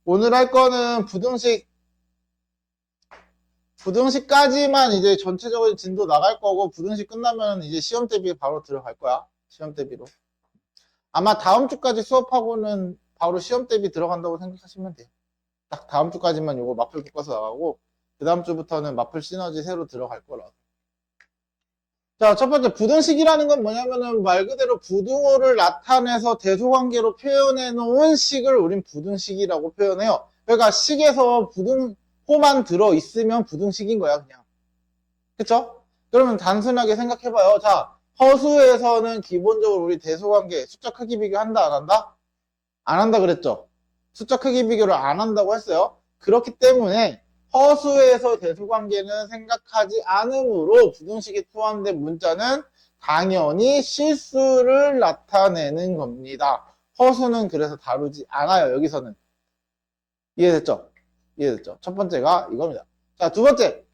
오늘 할 거는 부등식까지만 이제 전체적인 진도 나갈 거고, 부등식 끝나면 이제 시험 대비 바로 들어갈 거야. 시험 대비로. 아마 다음 주까지 수업하고는 바로 시험 대비 들어간다고 생각하시면 돼요. 딱 다음 주까지만 요거 마플 교과서 나가고, 그 다음 주부터는 마플 시너지 새로 들어갈 거라. 자, 첫 번째, 부등식이라는 건 뭐냐면은 말 그대로 부등호를 나타내서 대소관계로 표현해 놓은 식을 우린 부등식이라고 표현해요. 그러니까 식에서 부등호만 들어있으면 부등식인 거야, 그냥. 그쵸? 그러면 단순하게 생각해봐요. 자, 허수에서는 기본적으로 우리 대소관계, 숫자 크기 비교 한다, 안 한다? 안 한다 그랬죠? 숫자 크기 비교를 안 한다고 했어요. 그렇기 때문에 허수에서 대소관계는 생각하지 않으므로 부등식에 포함된 문자는 당연히 실수를 나타내는 겁니다. 허수는 그래서 다루지 않아요. 여기서는. 이해됐죠? 이해됐죠? 첫 번째가 이겁니다. 자, 두 번째.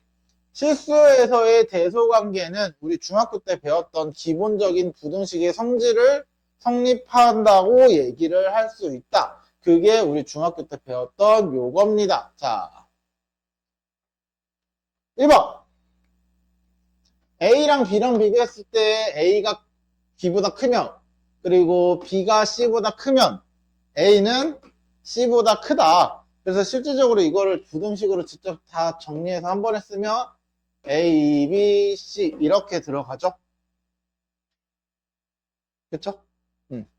실수에서의 대소관계는 우리 중학교 때 배웠던 기본적인 부등식의 성질을 성립한다고 얘기를 할 수 있다. 그게 우리 중학교 때 배웠던 요겁니다. 자, 1번. A랑 B랑 비교했을 때 A가 B보다 크면, 그리고 B가 C보다 크면 A는 C보다 크다. 그래서 실질적으로 이거를 부등식으로 직접 다 정리해서 한 번에 쓰면 A, B, C 이렇게 들어가죠. 그쵸?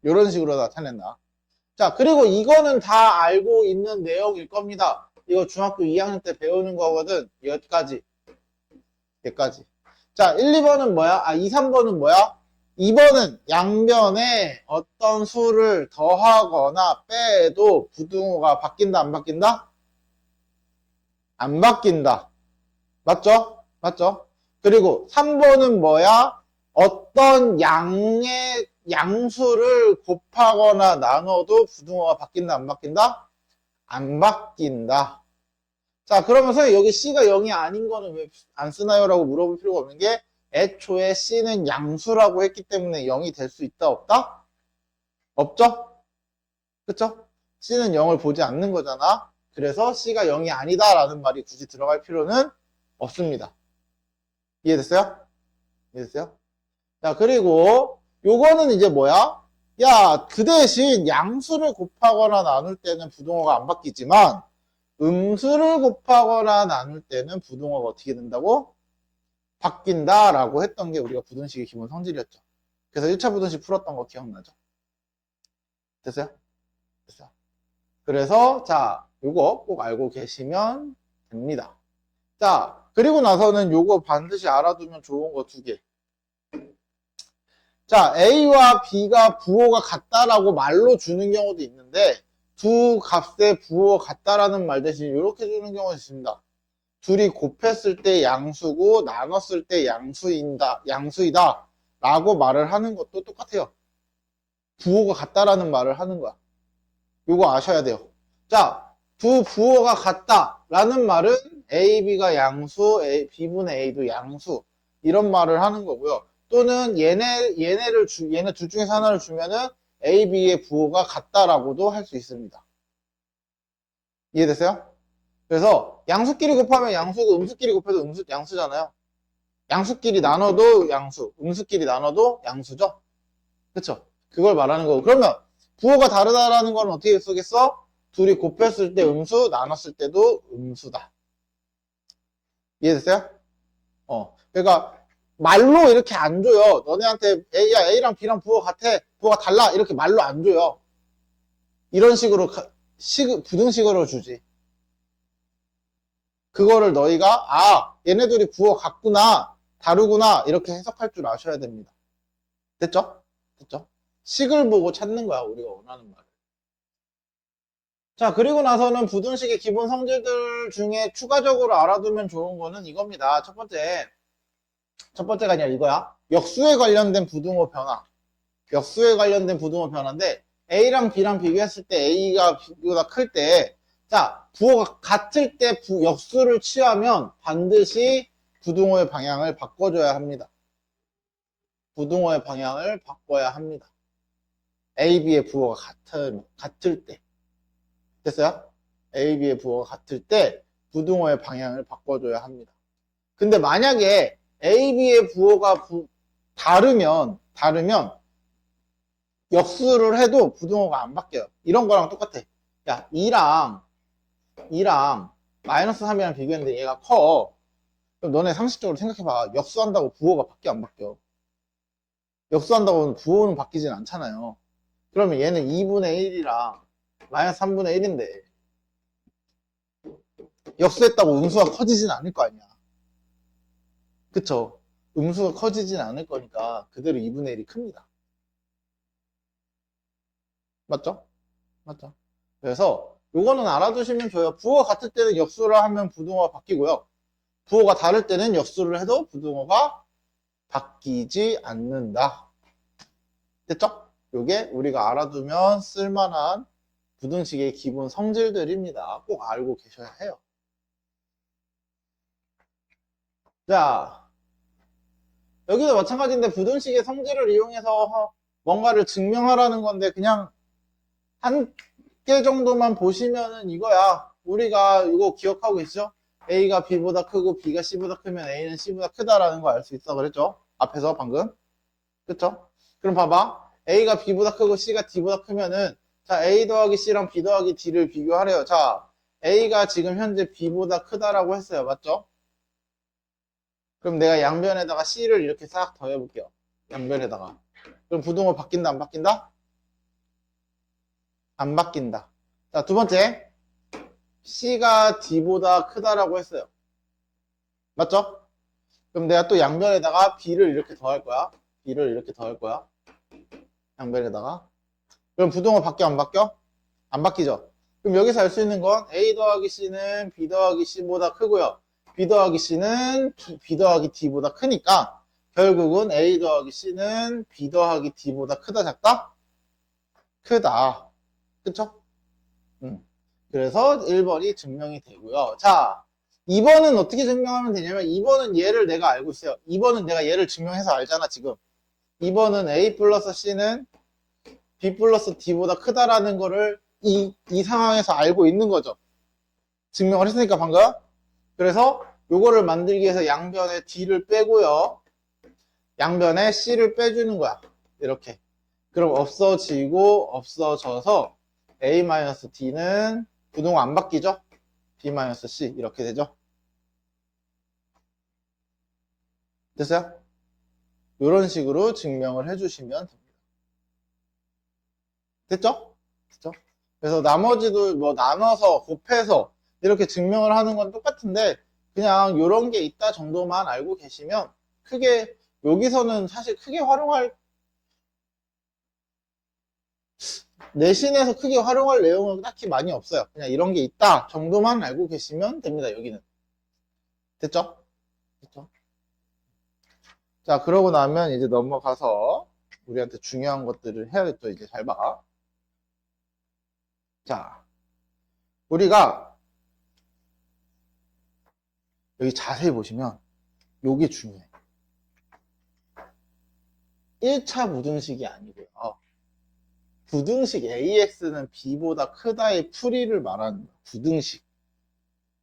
이런 식으로 나타낸다. 자, 그리고 이거는 다 알고 있는 내용일 겁니다. 이거 중학교 2학년 때 배우는 거거든. 여기까지. 여기까지. 자, 1, 2번은 뭐야? 2, 3번은 뭐야? 2번은 양변에 어떤 수를 더하거나 빼도 부등호가 바뀐다, 안 바뀐다? 안 바뀐다. 맞죠? 맞죠? 그리고 3번은 뭐야? 어떤 양수를 곱하거나 나눠도 부등호가 바뀐다, 안 바뀐다? 안 바뀐다. 자, 그러면 선생님 여기 C가 0이 아닌 거는 왜 안 쓰나요? 라고 물어볼 필요가 없는 게 애초에 C는 양수라고 했기 때문에 0이 될 수 있다, 없다? 없죠? 그쵸? C는 0을 보지 않는 거잖아. 그래서 C가 0이 아니다 라는 말이 굳이 들어갈 필요는 없습니다. 이해됐어요? 이해됐어요? 자, 그리고 요거는 이제 뭐야? 야, 그 대신 양수를 곱하거나 나눌 때는 부등호가 안 바뀌지만 음수를 곱하거나 나눌 때는 부등호가 어떻게 된다고? 바뀐다라고 했던 게 우리가 부등식의 기본 성질이었죠. 그래서 1차 부등식 풀었던 거 기억나죠? 됐어요? 됐어요. 그래서 자, 요거 꼭 알고 계시면 됩니다. 자, 그리고 나서는 요거 반드시 알아두면 좋은 거 두 개. 자, A와 B가 부호가 같다라고 말로 주는 경우도 있는데 두 값의 부호가 같다라는 말 대신 이렇게 주는 경우가 있습니다. 둘이 곱했을 때 양수고 나눴을 때 양수이다 라고 말을 하는 것도 똑같아요. 부호가 같다라는 말을 하는 거야. 이거 아셔야 돼요. 자, 두 부호가 같다라는 말은 A, B가 양수, B분의 A도 양수 이런 말을 하는 거고요. 또는 얘네 둘 중에서 하나를 주면은 A, B의 부호가 같다라고도 할 수 있습니다. 이해됐어요? 그래서 양수끼리 곱하면 양수고 음수끼리 곱해도 양수잖아요. 양수끼리 나눠도 양수, 음수끼리 나눠도 양수죠. 그쵸? 그걸 말하는 거고. 그러면 부호가 다르다라는 건 어떻게 쓰겠어? 둘이 곱했을 때 음수, 나눴을 때도 음수다. 이해됐어요? 그러니까 말로 이렇게 안 줘요. 너네한테 야, A랑 B랑 부호가 같아. 부호가 달라. 이렇게 말로 안 줘요. 이런 식으로 부등식으로 주지. 그거를 너희가 얘네들이 부호 같구나, 다르구나 이렇게 해석할 줄 아셔야 됩니다. 됐죠? 됐죠? 식을 보고 찾는 거야, 우리가 원하는 말을. 자, 그리고 나서는 부등식의 기본 성질들 중에 추가적으로 알아두면 좋은 거는 이겁니다. 첫 번째가 아니라 이거야. 역수에 관련된 부등호 변화. 역수에 관련된 부등호 변화인데 A랑 B랑 비교했을 때 A가 B보다 클 때, 자, 부호가 같을 때 역수를 취하면 반드시 부등호의 방향을 바꿔줘야 합니다. 부등호의 방향을 바꿔야 합니다. A, B의 부호가 같을 때. 됐어요? A, B의 부호가 같을 때 부등호의 방향을 바꿔줘야 합니다. 근데 만약에 A, B의 부호가 다르면 역수를 해도 부등호가 안 바뀌어요. 이런 거랑 똑같아. 야, 2랑 마이너스 3이랑 비교했는데 얘가 커. 그럼 너네 상식적으로 생각해봐. 역수한다고 부호가 바뀌어 안 바뀌어? 역수한다고 부호는 바뀌진 않잖아요. 그러면 얘는 2분의 1이랑 마이너스 3분의 1인데 역수했다고 음수가 커지진 않을 거 아니야. 그쵸? 음수가 커지진 않을 거니까 그대로 2분의 1이 큽니다. 맞죠? 맞죠? 그래서 요거는 알아두시면 좋아요. 부호가 같을 때는 역수를 하면 부등호가 바뀌고요. 부호가 다를 때는 역수를 해도 부등호가 바뀌지 않는다. 됐죠? 요게 우리가 알아두면 쓸만한 부등식의 기본 성질들입니다. 꼭 알고 계셔야 해요. 자, 여기도 마찬가지인데 부등식의 성질을 이용해서 뭔가를 증명하라는 건데 그냥 한 개 정도만 보시면은 이거야. 우리가 이거 기억하고 있죠? A가 B보다 크고 B가 C보다 크면 A는 C보다 크다라는 거 알 수 있어. 그랬죠? 앞에서 방금. 그쵸? 그럼 봐봐. A가 B보다 크고 C가 D보다 크면은 자, A 더하기 C랑 B 더하기 D를 비교하래요. 자, A가 지금 현재 B보다 크다라고 했어요. 맞죠? 그럼 내가 양변에다가 C를 이렇게 싹 더해볼게요. 양변에다가. 그럼 부등호 바뀐다, 안 바뀐다? 안 바뀐다. 자, 두 번째. C가 D보다 크다라고 했어요. 맞죠? 그럼 내가 또 양변에다가 B를 이렇게 더할 거야. B를 이렇게 더할 거야. 양변에다가. 그럼 부등호 바뀌어, 안 바뀌어? 안 바뀌죠? 그럼 여기서 알 수 있는 건 A 더하기 C는 B 더하기 C보다 크고요. B 더하기 C는 B 더하기 D보다 크니까 결국은 A 더하기 C는 B 더하기 D보다 크다, 작다? 크다. 그쵸? 그래서 1번이 증명이 되고요. 자, 2번은 어떻게 증명하면 되냐면 2번은 얘를 내가 알고 있어요. 2번은 내가 얘를 증명해서 알잖아, 지금. 2번은 A 플러스 C는 B 플러스 D보다 크다라는 거를 이 상황에서 알고 있는 거죠. 증명을 했으니까 방금. 그래서 요거를 만들기 위해서 양변에 D를 빼고요. 양변에 C를 빼주는 거야. 이렇게. 그럼 없어지고 없어져서 A-D는 부등호 안 바뀌죠? B-C 이렇게 되죠? 됐어요? 이런 식으로 증명을 해주시면 됩니다. 됐죠? 됐죠? 그래서 나머지도 뭐 나눠서 곱해서 이렇게 증명을 하는 건 똑같은데 그냥 이런 게 있다 정도만 알고 계시면 크게 여기서는 사실 크게 활용할 내신에서 크게 활용할 내용은 딱히 많이 없어요. 그냥 이런 게 있다 정도만 알고 계시면 됩니다. 여기는 됐죠? 됐죠? 자, 그러고 나면 이제 넘어가서 우리한테 중요한 것들을 해야겠죠. 이제 잘 봐. 자, 우리가 여기 자세히 보시면 요게 중요해. 1차 부등식이 아니고요. 부등식 AX는 B보다 크다의 풀이를 말하는 부등식.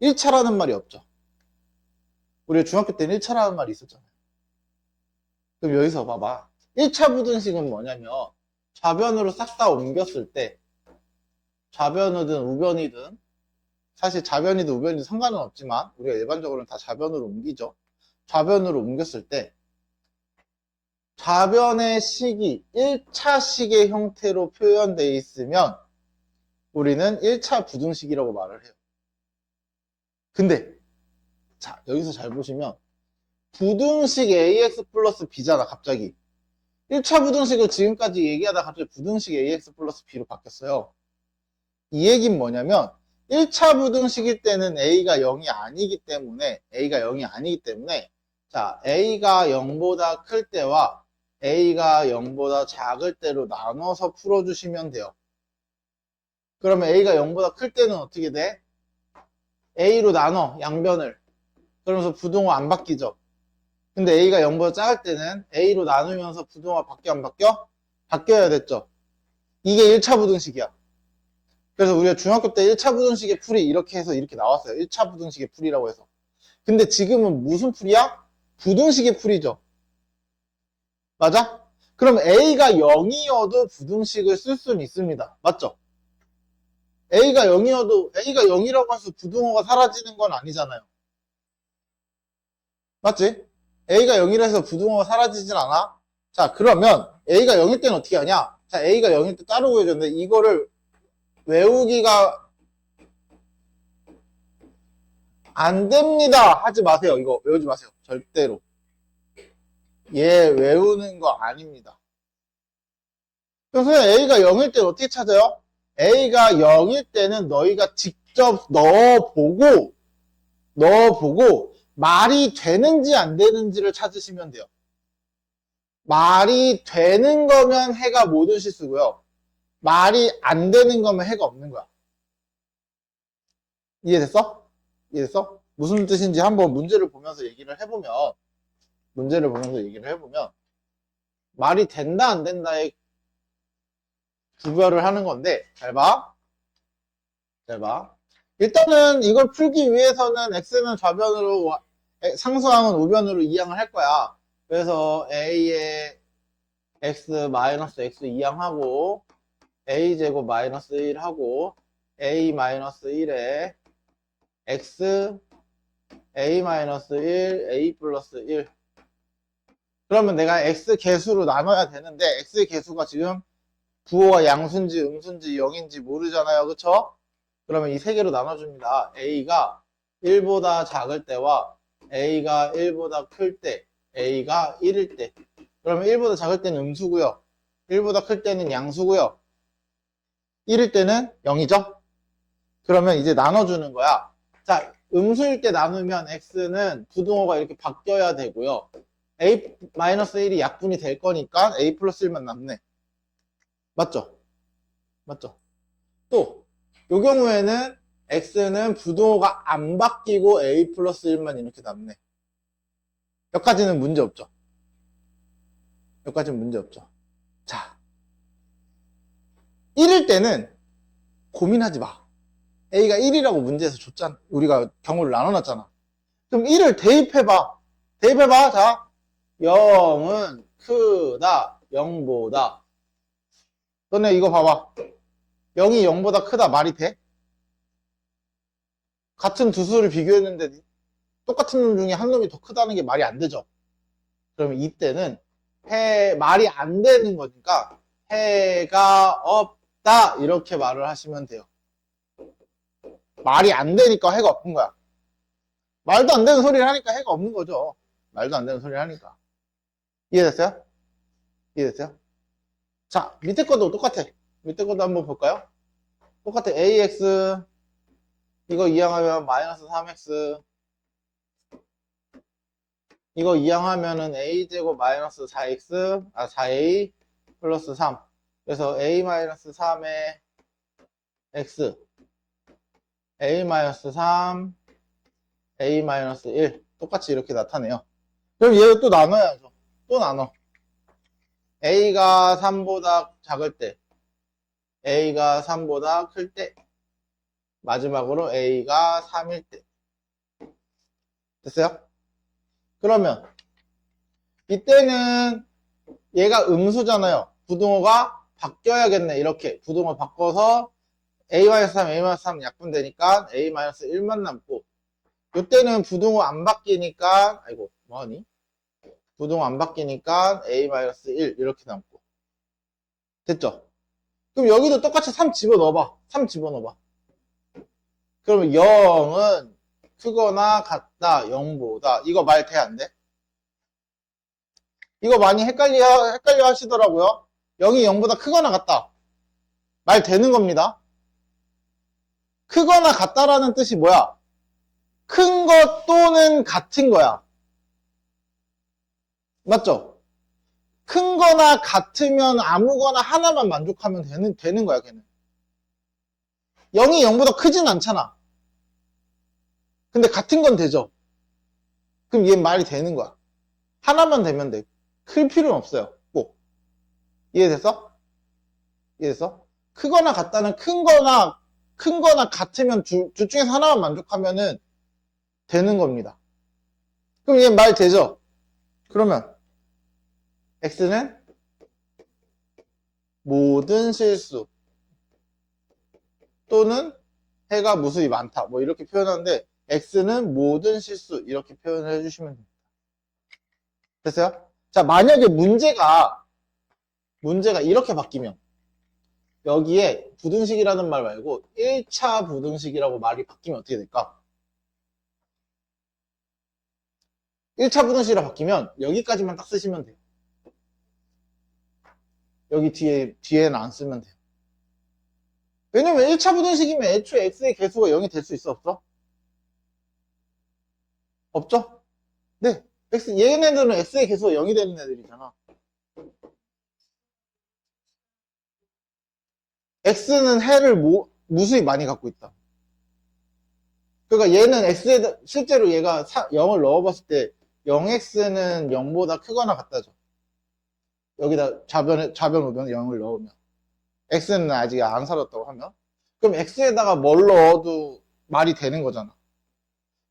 1차라는 말이 없죠. 우리 중학교 때는 1차라는 말이 있었잖아요. 그럼 여기서 봐봐. 1차 부등식은 뭐냐면 좌변으로 싹 다 옮겼을 때 좌변이든 우변이든 사실 좌변이든 우변이든 상관은 없지만 우리가 일반적으로는 다 좌변으로 옮기죠. 좌변으로 옮겼을 때 좌변의 식이 1차식의 형태로 표현되어 있으면 우리는 1차 부등식이라고 말을 해요. 근데 자, 여기서 잘 보시면 부등식 AX 플러스 B잖아, 갑자기. 1차 부등식을 지금까지 얘기하다 갑자기 부등식 AX 플러스 B로 바뀌었어요. 이 얘기는 뭐냐면 1차 부등식일 때는 A가 0이 아니기 때문에 자, A가 0보다 클 때와 A가 0보다 작을 때로 나눠서 풀어주시면 돼요. 그러면 A가 0보다 클 때는 어떻게 돼? A로 나눠, 양변을. 그러면서 부등호 안 바뀌죠. 근데 A가 0보다 작을 때는 A로 나누면서 부등호가 바뀌어 안 바뀌어? 바뀌어야 됐죠. 이게 1차 부등식이야. 그래서 우리가 중학교 때 1차 부등식의 풀이 이렇게 해서 이렇게 나왔어요. 1차 부등식의 풀이라고 해서. 근데 지금은 무슨 풀이야? 부등식의 풀이죠. 맞아? 그럼 A가 0이어도 부등식을 쓸 수는 있습니다. 맞죠? A가 0이어도 A가 0이라고 해서 부등호가 사라지는 건 아니잖아요. 맞지? A가 0이라 해서 부등호가 사라지진 않아. 자, 그러면 A가 0일 때는 어떻게 하냐? 자, A가 0일 때 따로 구해줬는데 이거를 외우기가 안 됩니다. 하지 마세요. 이거 외우지 마세요. 절대로. 얘 외우는 거 아닙니다. 그래서 A가 0일 때는 어떻게 찾아요? A가 0일 때는 너희가 직접 넣어보고 말이 되는지 안 되는지를 찾으시면 돼요. 말이 되는 거면 해가 모든 실수고요. 말이 안 되는 거면 해가 없는 거야. 이해됐어? 이해됐어? 무슨 뜻인지 한번 문제를 보면서 얘기를 해보면 말이 된다 안 된다에 구별을 하는 건데 잘 봐. 일단은 이걸 풀기 위해서는 x는 좌변으로 상수항은 우변으로 이항을 할 거야. 그래서 a의 x-x 이항하고 a제곱 마이너스 1 하고 a-1에 x a-1 a 플러스 1 그러면 내가 x 개수로 나눠야 되는데 x 개수가 지금 부호가 양수인지 음수인지 0인지 모르잖아요. 그쵸? 그러면 이 세 개로 나눠줍니다. a가 1보다 작을 때와 a가 1보다 클 때, a가 1일 때. 그러면 1보다 작을 때는 음수고요. 1보다 클 때는 양수고요. 1일 때는 0이죠? 그러면 이제 나눠주는 거야. 자, 음수일 때 나누면 x는 부등호가 이렇게 바뀌어야 되고요. a-1이 약분이 될 거니까 a 플러스 1만 남네. 맞죠? 또, 요 경우에는 x는 부등호가 안 바뀌고 a 플러스 1만 이렇게 남네. 여기까지는 문제 없죠? 자, 1일 때는 고민하지 마. a가 1이라고 문제에서 줬잖아. 우리가 경우를 나눠놨잖아. 그럼 1을 대입해봐. 자, 0은 크다. 0보다. 너네 이거 봐봐. 0이 0보다 크다 말이 돼? 같은 두 수를 비교했는데 똑같은 놈 중에 한 놈이 더 크다는 게 말이 안 되죠. 그러면 이때는 말이 안 되는 거니까 해가 없다 이렇게 말을 하시면 돼요. 말이 안 되니까 해가 없는 거야. 말도 안 되는 소리를 하니까 해가 없는 거죠. 말도 안 되는 소리를 하니까. 이해됐어요? 자, 밑에 것도 똑같아. 밑에 것도 한번 볼까요? 똑같아. ax 이거 이항하면 마이너스 3x 이거 이항하면은 a제곱 마이너스 4a 플러스 3 그래서 a 마이너스 3에 x a 마이너스 3 a 마이너스 1 똑같이 이렇게 나타내요. 그럼 얘를 또 나눠야죠. 또 나눠. a가 3보다 작을 때 a가 3보다 클 때 마지막으로 a가 3일 때 됐어요? 그러면 이때는 얘가 음수잖아요. 부등호가 바뀌어야겠네. 이렇게 부등호 바꿔서 a-3, a-3 약분되니까 a-1만 남고 이때는 부등호 안 바뀌니까 아이고 뭐하니? 부등호 안 바뀌니까 a-1 이렇게 남고 됐죠? 그럼 여기도 똑같이 3 집어넣어봐. 그러면 0은 크거나 같다 0보다 이거 말 돼 안 돼? 이거 많이 헷갈려 하시더라고요. 0이 0보다 크거나 같다 말 되는 겁니다. 크거나 같다라는 뜻이 뭐야? 큰 것 또는 같은 거야. 맞죠? 큰 거나 같으면 아무거나 하나만 만족하면 되는 거야, 걔는. 0이 0보다 크진 않잖아. 근데 같은 건 되죠. 그럼 얘 말이 되는 거야. 하나만 되면 돼. 클 필요는 없어요. 꼭. 이해됐어? 크거나 같다는 큰 거나 큰 거나 같으면 둘 중에서 하나만 만족하면은 되는 겁니다. 그럼 얘 말 되죠? 그러면 x는 모든 실수 또는 해가 무수히 많다. 뭐 이렇게 표현하는데 x는 모든 실수 이렇게 표현을 해주시면 됩니다. 됐어요? 자, 만약에 문제가 이렇게 바뀌면 여기에 부등식이라는 말 말고 1차 부등식이라고 말이 바뀌면 어떻게 될까? 1차 부등식이라 바뀌면 여기까지만 딱 쓰시면 돼요. 여기 뒤에는 안 쓰면 돼요. 왜냐면 1차 부등식이면 애초에 x의 개수가 0이 될 수 있어, 없어? 없죠? 네. 얘네들은 x의 개수가 0이 되는 애들이잖아. x는 해를 무수히 많이 갖고 있다. 그러니까 얘는 x에 실제로 얘가 0을 넣어봤을 때 0x는 0보다 크거나 같다죠. 여기다 좌변 우변 0을 넣으면 x는 아직 안 살았다고 하면 그럼 x에다가 뭘 넣어도 말이 되는 거잖아.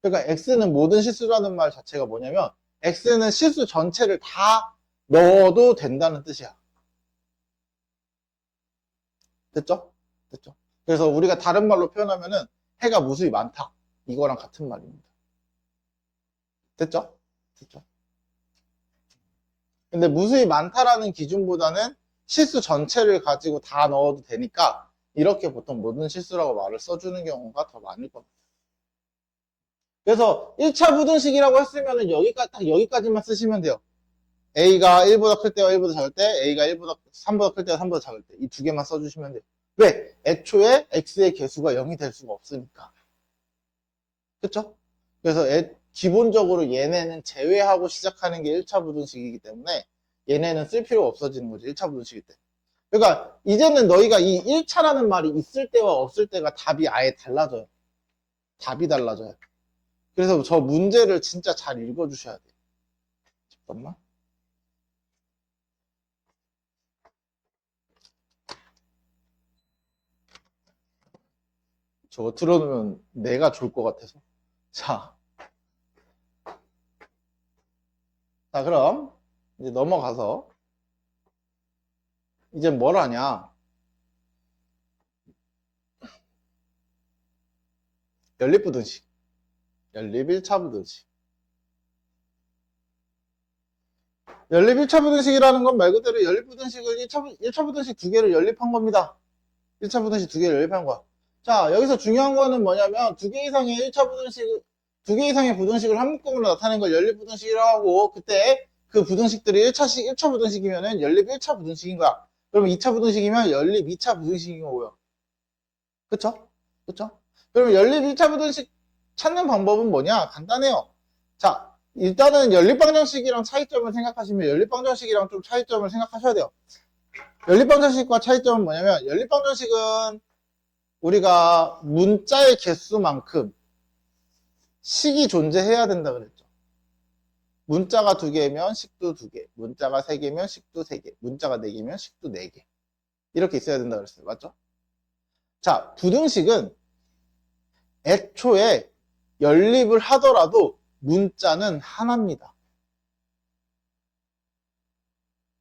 그러니까 x는 모든 실수라는 말 자체가 뭐냐면 x는 실수 전체를 다 넣어도 된다는 뜻이야. 됐죠? 됐죠? 그래서 우리가 다른 말로 표현하면은 해가 무수히 많다. 이거랑 같은 말입니다. 됐죠? 됐죠? 근데 무수히 많다라는 기준보다는 실수 전체를 가지고 다 넣어도 되니까 이렇게 보통 모든 실수라고 말을 써주는 경우가 더 많을 겁니다. 그래서 1차 부등식이라고 했으면 딱 여기까지만 쓰시면 돼요. A가 1보다 클 때와 1보다 작을 때, A가 3보다 클 때와 3보다 작을 때. 이 두 개만 써주시면 돼요. 왜? 애초에 X의 개수가 0이 될 수가 없으니까. 그쵸? 그래서 기본적으로 얘네는 제외하고 시작하는 게 1차 부등식이기 때문에 얘네는 쓸 필요가 없어지는 거죠. 1차 부등식일 때. 그러니까 이제는 너희가 이 1차라는 말이 있을 때와 없을 때가 답이 아예 달라져요. 답이 달라져요. 그래서 저 문제를 진짜 잘 읽어주셔야 돼요. 잠깐만. 저거 틀어놓으면 내가 좋을 것 같아서. 자, 그럼 이제 넘어가서 이제 뭘 하냐. 연립부등식. 연립 1차 부등식. 연립 1차 부등식이라는 건 말 그대로 연립부등식을 1차 부등식 두 개를 연립한 겁니다. 1차 부등식 두 개를 연립한 거야. 자, 여기서 중요한 거는 뭐냐면 두 개 이상의 1차 부등식, 두 개 이상의 부등식을 한 묶음으로 나타내는 걸 연립부등식이라고 하고 그때 그 부등식들이 1차 부등식이면은 연립 1차 부등식인 거야. 그러면 2차 부등식이면 연립 2차 부등식인 거고요. 그쵸? 그쵸? 그러면 연립 1차 부등식 찾는 방법은 뭐냐? 간단해요. 자, 일단은 연립방정식이랑 차이점을 생각하시면 연립방정식이랑 좀 차이점을 생각하셔야 돼요. 연립방정식과 차이점은 뭐냐면 연립방정식은 우리가 문자의 개수만큼 식이 존재해야 된다 그랬죠. 문자가 2개면 식도 2개, 문자가 3개면 식도 3개, 문자가 4개면 식도 4개. 이렇게 있어야 된다 그랬어요. 맞죠? 자, 부등식은 애초에 연립을 하더라도 문자는 하나입니다.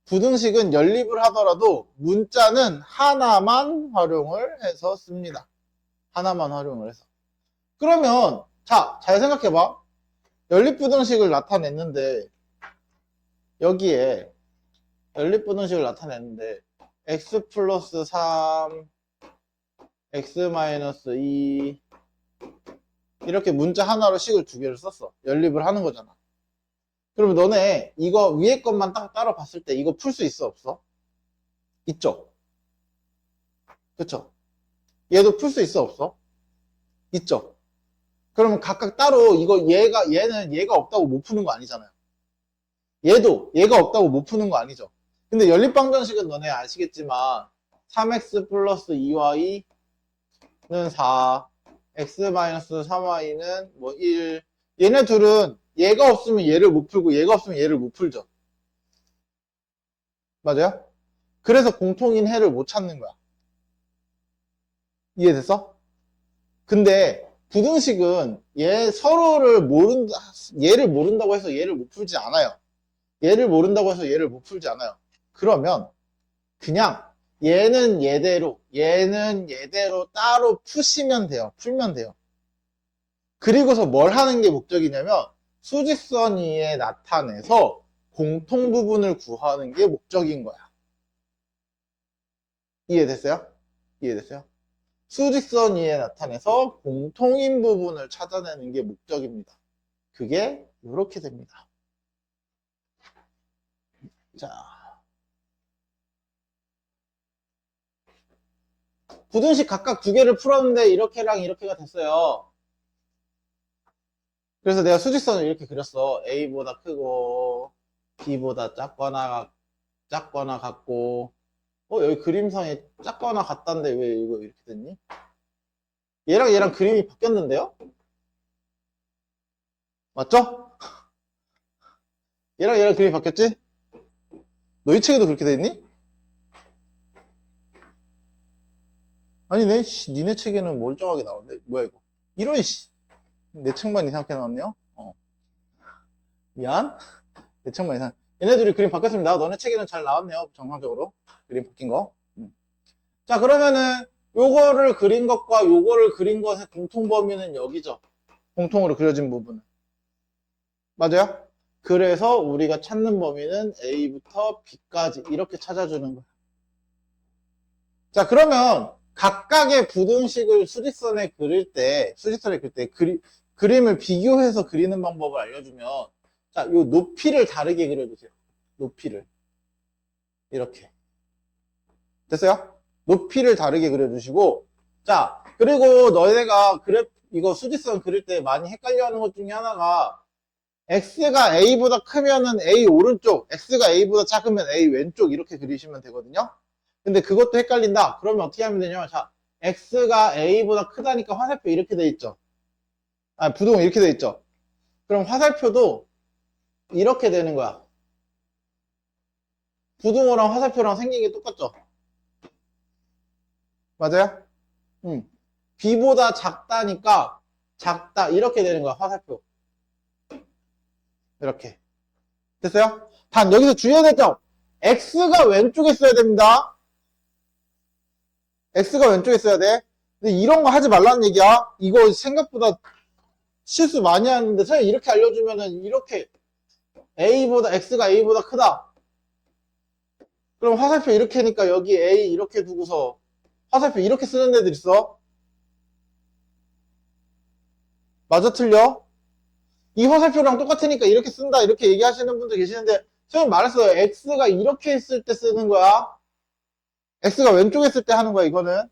부등식은 연립을 하더라도 문자는 하나만 활용을 해서 씁니다. 하나만 활용을 해서. 그러면 자, 잘 생각해봐. 연립부등식을 나타냈는데 여기에 연립부등식을 나타냈는데 x 플러스 3, x 마이너스 2 이렇게 문자 하나로 식을 두 개를 썼어. 연립을 하는 거잖아. 그러면 너네 이거 위에 것만 따로 봤을 때 이거 풀 수 있어 없어? 있죠? 그쵸? 얘도 풀 수 있어 없어? 있죠? 그러면 각각 따로 얘는 얘가 없다고 못 푸는 거 아니잖아요. 얘도 얘가 없다고 못 푸는 거 아니죠. 근데 연립방정식은 너네 아시겠지만 3x 플러스 2y는 4, x 마이너스 3y는 뭐 1. 얘네 둘은 얘가 없으면 얘를 못 풀고 얘가 없으면 얘를 못 풀죠. 맞아요? 그래서 공통인 해를 못 찾는 거야. 이해됐어? 근데 부등식은 얘를 모른다고 해서 얘를 못 풀지 않아요. 얘를 모른다고 해서 얘를 못 풀지 않아요. 그러면 그냥 얘는 얘대로, 얘는 얘대로 따로 푸시면 돼요. 풀면 돼요. 그리고서 뭘 하는 게 목적이냐면 수직선 위에 나타내서 공통 부분을 구하는 게 목적인 거야. 이해됐어요? 이해됐어요? 수직선 위에 나타내서 공통인 부분을 찾아내는 게 목적입니다. 그게 이렇게 됩니다. 자, 부등식 각각 두 개를 풀었는데 이렇게랑 이렇게가 됐어요. 그래서 내가 수직선을 이렇게 그렸어. A보다 크고 B보다 작거나 같고 여기 그림상에 작거나 같다는데 왜 이거 이렇게 됐니? 얘랑 그림이 바뀌었는데요? 맞죠? 얘랑 그림이 바뀌었지? 너희 책에도 그렇게 됐니? 아니네. 니네 책에는 멀쩡하게 나오는데 뭐야 이거? 이런 내 책만 이상하게 나왔네요. 미안. 내 책만 이상. 얘네들이 그림 바뀌었습니다. 너네 책에는 잘 나왔네요. 정상적으로 그림 바뀐 거. 자, 그러면은 요거를 그린 것과 요거를 그린 것의 공통 범위는 여기죠. 공통으로 그려진 부분은. 맞아요? 그래서 우리가 찾는 범위는 A부터 B까지 이렇게 찾아주는 거야. 자, 그러면 각각의 부등식을 수직선에 그릴 때 그림을 비교해서 그리는 방법을 알려주면 자, 요 높이를 다르게 그려주세요. 높이를. 이렇게. 됐어요? 높이를 다르게 그려주시고 자, 그리고 너희가 이거 수직선 그릴 때 많이 헷갈려 하는 것 중에 하나가 X가 A보다 크면은 A 오른쪽, X가 A보다 작으면 A 왼쪽 이렇게 그리시면 되거든요. 근데 그것도 헷갈린다. 그러면 어떻게 하면 되냐면 자, X가 A보다 크다니까 화살표 이렇게 돼 있죠. 부동 이렇게 돼 있죠. 그럼 화살표도 이렇게 되는 거야. 부등호랑 화살표랑 생긴 게 똑같죠. 맞아요? B보다 작다니까 작다 이렇게 되는 거야. 화살표. 이렇게. 됐어요? 단 여기서 주의해야 될 점. X가 왼쪽에 있어야 됩니다. X가 왼쪽에 있어야 돼. 근데 이런 거 하지 말라는 얘기야. 이거 생각보다 실수 많이 하는데 선생님 이렇게 알려주면은 이렇게 X가 A보다 크다. 그럼 화살표 이렇게 하니까 여기 A 이렇게 두고서 화살표 이렇게 쓰는 애들 있어. 맞아 틀려? 이 화살표랑 똑같으니까 이렇게 쓴다 이렇게 얘기하시는 분들 계시는데 선생님 말했어요. X가 이렇게 있을 때 쓰는 거야. X가 왼쪽에 있을 때 하는 거야 이거는.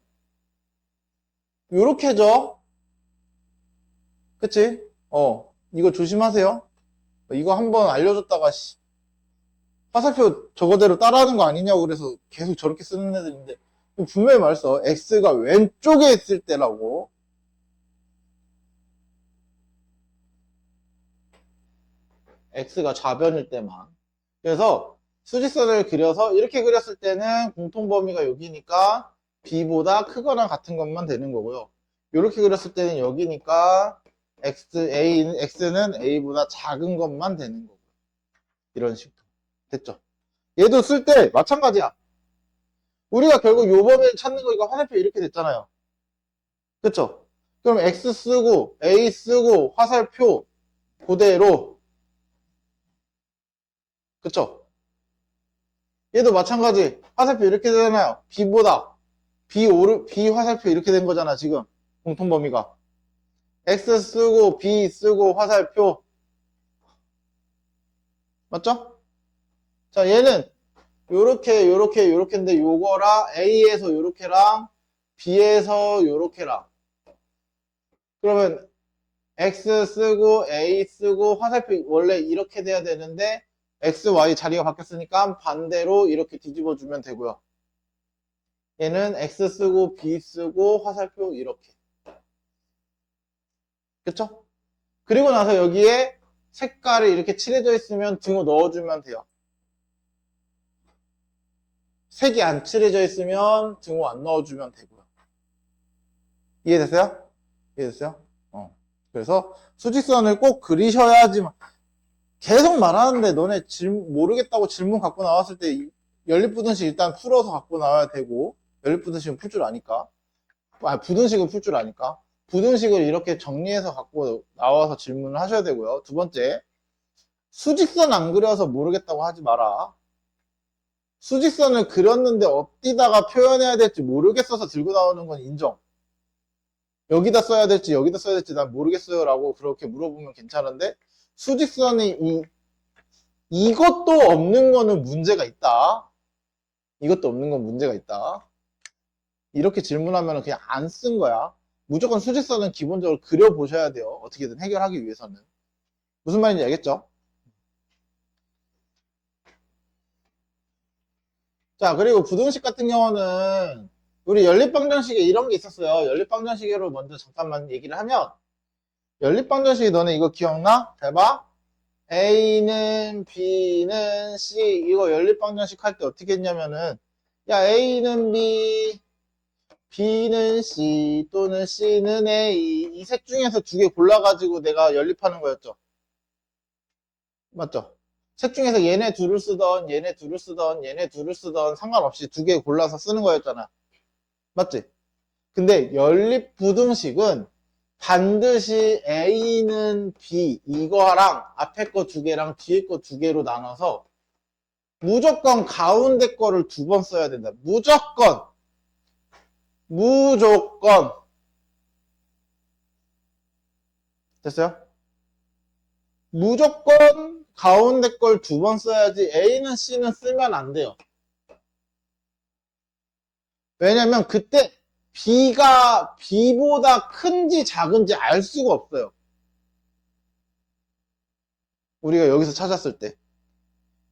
요렇게죠. 그치? 이거 조심하세요. 이거 한번 알려줬다가 화살표 저거대로 따라하는 거 아니냐고 그래서 계속 저렇게 쓰는 애들인데 분명히 말했어. X가 왼쪽에 있을 때라고. X가 좌변일 때만. 그래서 수직선을 그려서 이렇게 그렸을 때는 공통 범위가 여기니까 B보다 크거나 같은 것만 되는 거고요. 이렇게 그렸을 때는 여기니까 X는 A보다 작은 것만 되는 거고요. 이런 식으로. 됐죠? 얘도 쓸 때 마찬가지야. 우리가 결국 요 범위를 찾는 거니까 화살표 이렇게 됐잖아요. 그쵸? 그럼 X 쓰고 A 쓰고 화살표 그대로. 그쵸? 얘도 마찬가지. 화살표 이렇게 되잖아요. B 화살표 이렇게 된 거잖아, 지금. 공통 범위가. X 쓰고 B 쓰고 화살표. 맞죠? 자, 얘는 요렇게인데 요거랑 A에서 요렇게랑 B에서 요렇게랑. 그러면 X 쓰고 A 쓰고 화살표 원래 이렇게 돼야 되는데 X, Y 자리가 바뀌었으니까 반대로 이렇게 뒤집어 주면 되고요. 얘는 X 쓰고 B 쓰고 화살표 이렇게. 그쵸? 그리고 나서 여기에 색깔이 이렇게 칠해져 있으면 등호 넣어주면 돼요. 색이 안 칠해져 있으면 등호 안 넣어주면 되고요. 이해됐어요? 이해됐어요? 그래서 수직선을 꼭 그리셔야지만 계속 말하는데 너네 모르겠다고 질문 갖고 나왔을 때 연립부등식 일단 풀어서 갖고 나와야 되고 연립부등식은 풀 줄 아니까 부등식은 풀 줄 아니까 부등식을 이렇게 정리해서 갖고 나와서 질문을 하셔야 되고요. 두 번째, 수직선 안 그려서 모르겠다고 하지 마라. 수직선을 그렸는데 어디다가 표현해야 될지 모르겠어서 들고 나오는 건 인정. 여기다 써야 될지 여기다 써야 될지 난 모르겠어요 라고 그렇게 물어보면 괜찮은데 수직선이 이것도 없는 거는 문제가 있다. 이것도 없는 건 문제가 있다. 이렇게 질문하면 그냥 안 쓴 거야. 무조건 수직선은 기본적으로 그려보셔야 돼요. 어떻게든 해결하기 위해서는. 무슨 말인지 알겠죠? 자, 그리고 부등식 같은 경우는 우리 연립방정식에 이런 게 있었어요. 연립방정식으로 먼저 잠깐만 얘기를 하면 연립방정식이 너네 이거 기억나? 잘 봐. A는 B는 C 이거 연립방정식 할 때 어떻게 했냐면은 야 A는 B B는 C 또는 C는 A 이 셋 중에서 두 개 골라가지고 내가 연립하는 거였죠. 맞죠? 셋 중에서 얘네 둘을 쓰던 얘네 둘을 쓰던 얘네 둘을 쓰던 상관없이 두 개 골라서 쓰는 거였잖아. 맞지? 근데 연립부등식은 반드시 A는 B 이거랑 앞에 거 두 개랑 뒤에 거 두 개로 나눠서 무조건 가운데 거를 두 번 써야 된다. 무조건 됐어요? 무조건 가운데 걸 두 번 써야지 A는 C는 쓰면 안 돼요. 왜냐면 그때 B가 B보다 큰지 작은지 알 수가 없어요. 우리가 여기서 찾았을 때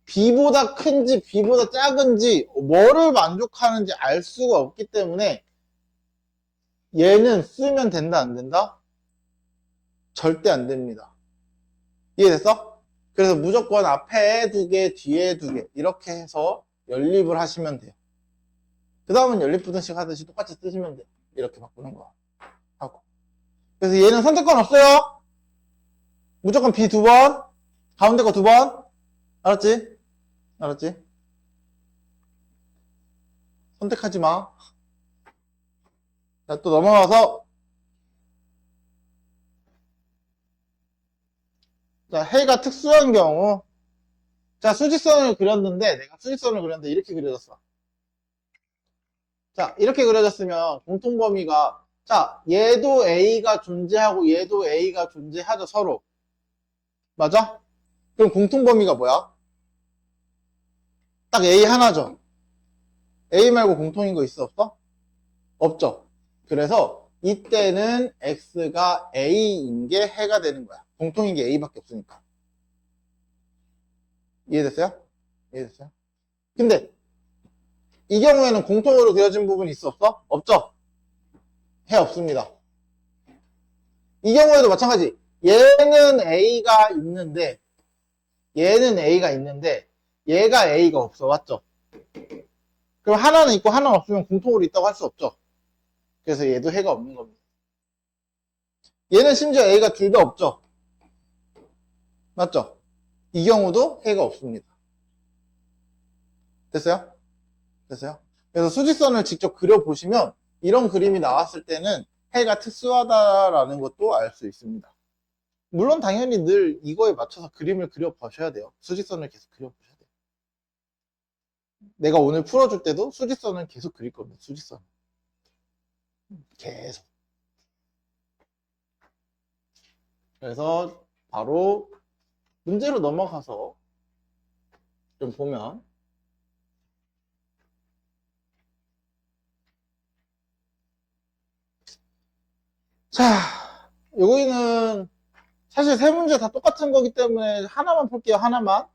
B보다 큰지 B보다 작은지 뭐를 만족하는지 알 수가 없기 때문에 얘는 쓰면 된다 안 된다? 절대 안 됩니다. 이해됐어? 그래서 무조건 앞에 두 개, 뒤에 두 개 이렇게 해서 연립을 하시면 돼요. 그 다음은 연립부등식 하듯이 똑같이 쓰시면 돼요. 이렇게 바꾸는 거 하고. 그래서 얘는 선택권 없어요. 무조건 B 두 번, 가운데 거 두 번. 알았지? 알았지? 선택하지 마. 자, 또 넘어가서 자, 해가 특수한 경우 자, 수직선을 그렸는데 내가 수직선을 그렸는데 이렇게 그려졌어. 자, 이렇게 그려졌으면 공통범위가 자, 얘도 A가 존재하고 얘도 A가 존재하죠, 서로. 맞아? 그럼 공통범위가 뭐야? 딱 A 하나죠. A 말고 공통인 거 있어, 없어? 없죠. 그래서 이때는 X가 A인 게 해가 되는 거야. 공통인 게 A밖에 없으니까. 이해됐어요? 이해됐어요? 근데 이 경우에는 공통으로 그려진 부분이 있어, 없어? 없죠? 해 없습니다. 이 경우에도 마찬가지. 얘는 A가 있는데 얘가 A가 없어. 맞죠? 그럼 하나는 있고 하나는 없으면 공통으로 있다고 할 수 없죠. 그래서 얘도 해가 없는 겁니다. 얘는 심지어 A가 둘 다 없죠. 맞죠? 이 경우도 해가 없습니다. 됐어요? 됐어요? 그래서 수직선을 직접 그려보시면 이런 그림이 나왔을 때는 해가 특수하다라는 것도 알 수 있습니다. 물론 당연히 늘 이거에 맞춰서 그림을 그려보셔야 돼요. 수직선을 계속 그려보셔야 돼요. 내가 오늘 풀어줄 때도 수직선을 계속 그릴 겁니다. 수직선. 계속. 그래서 바로 문제로 넘어가서 좀 보면 자, 여기는 사실 세 문제 다 똑같은 거기 때문에 하나만 풀게요. 하나만.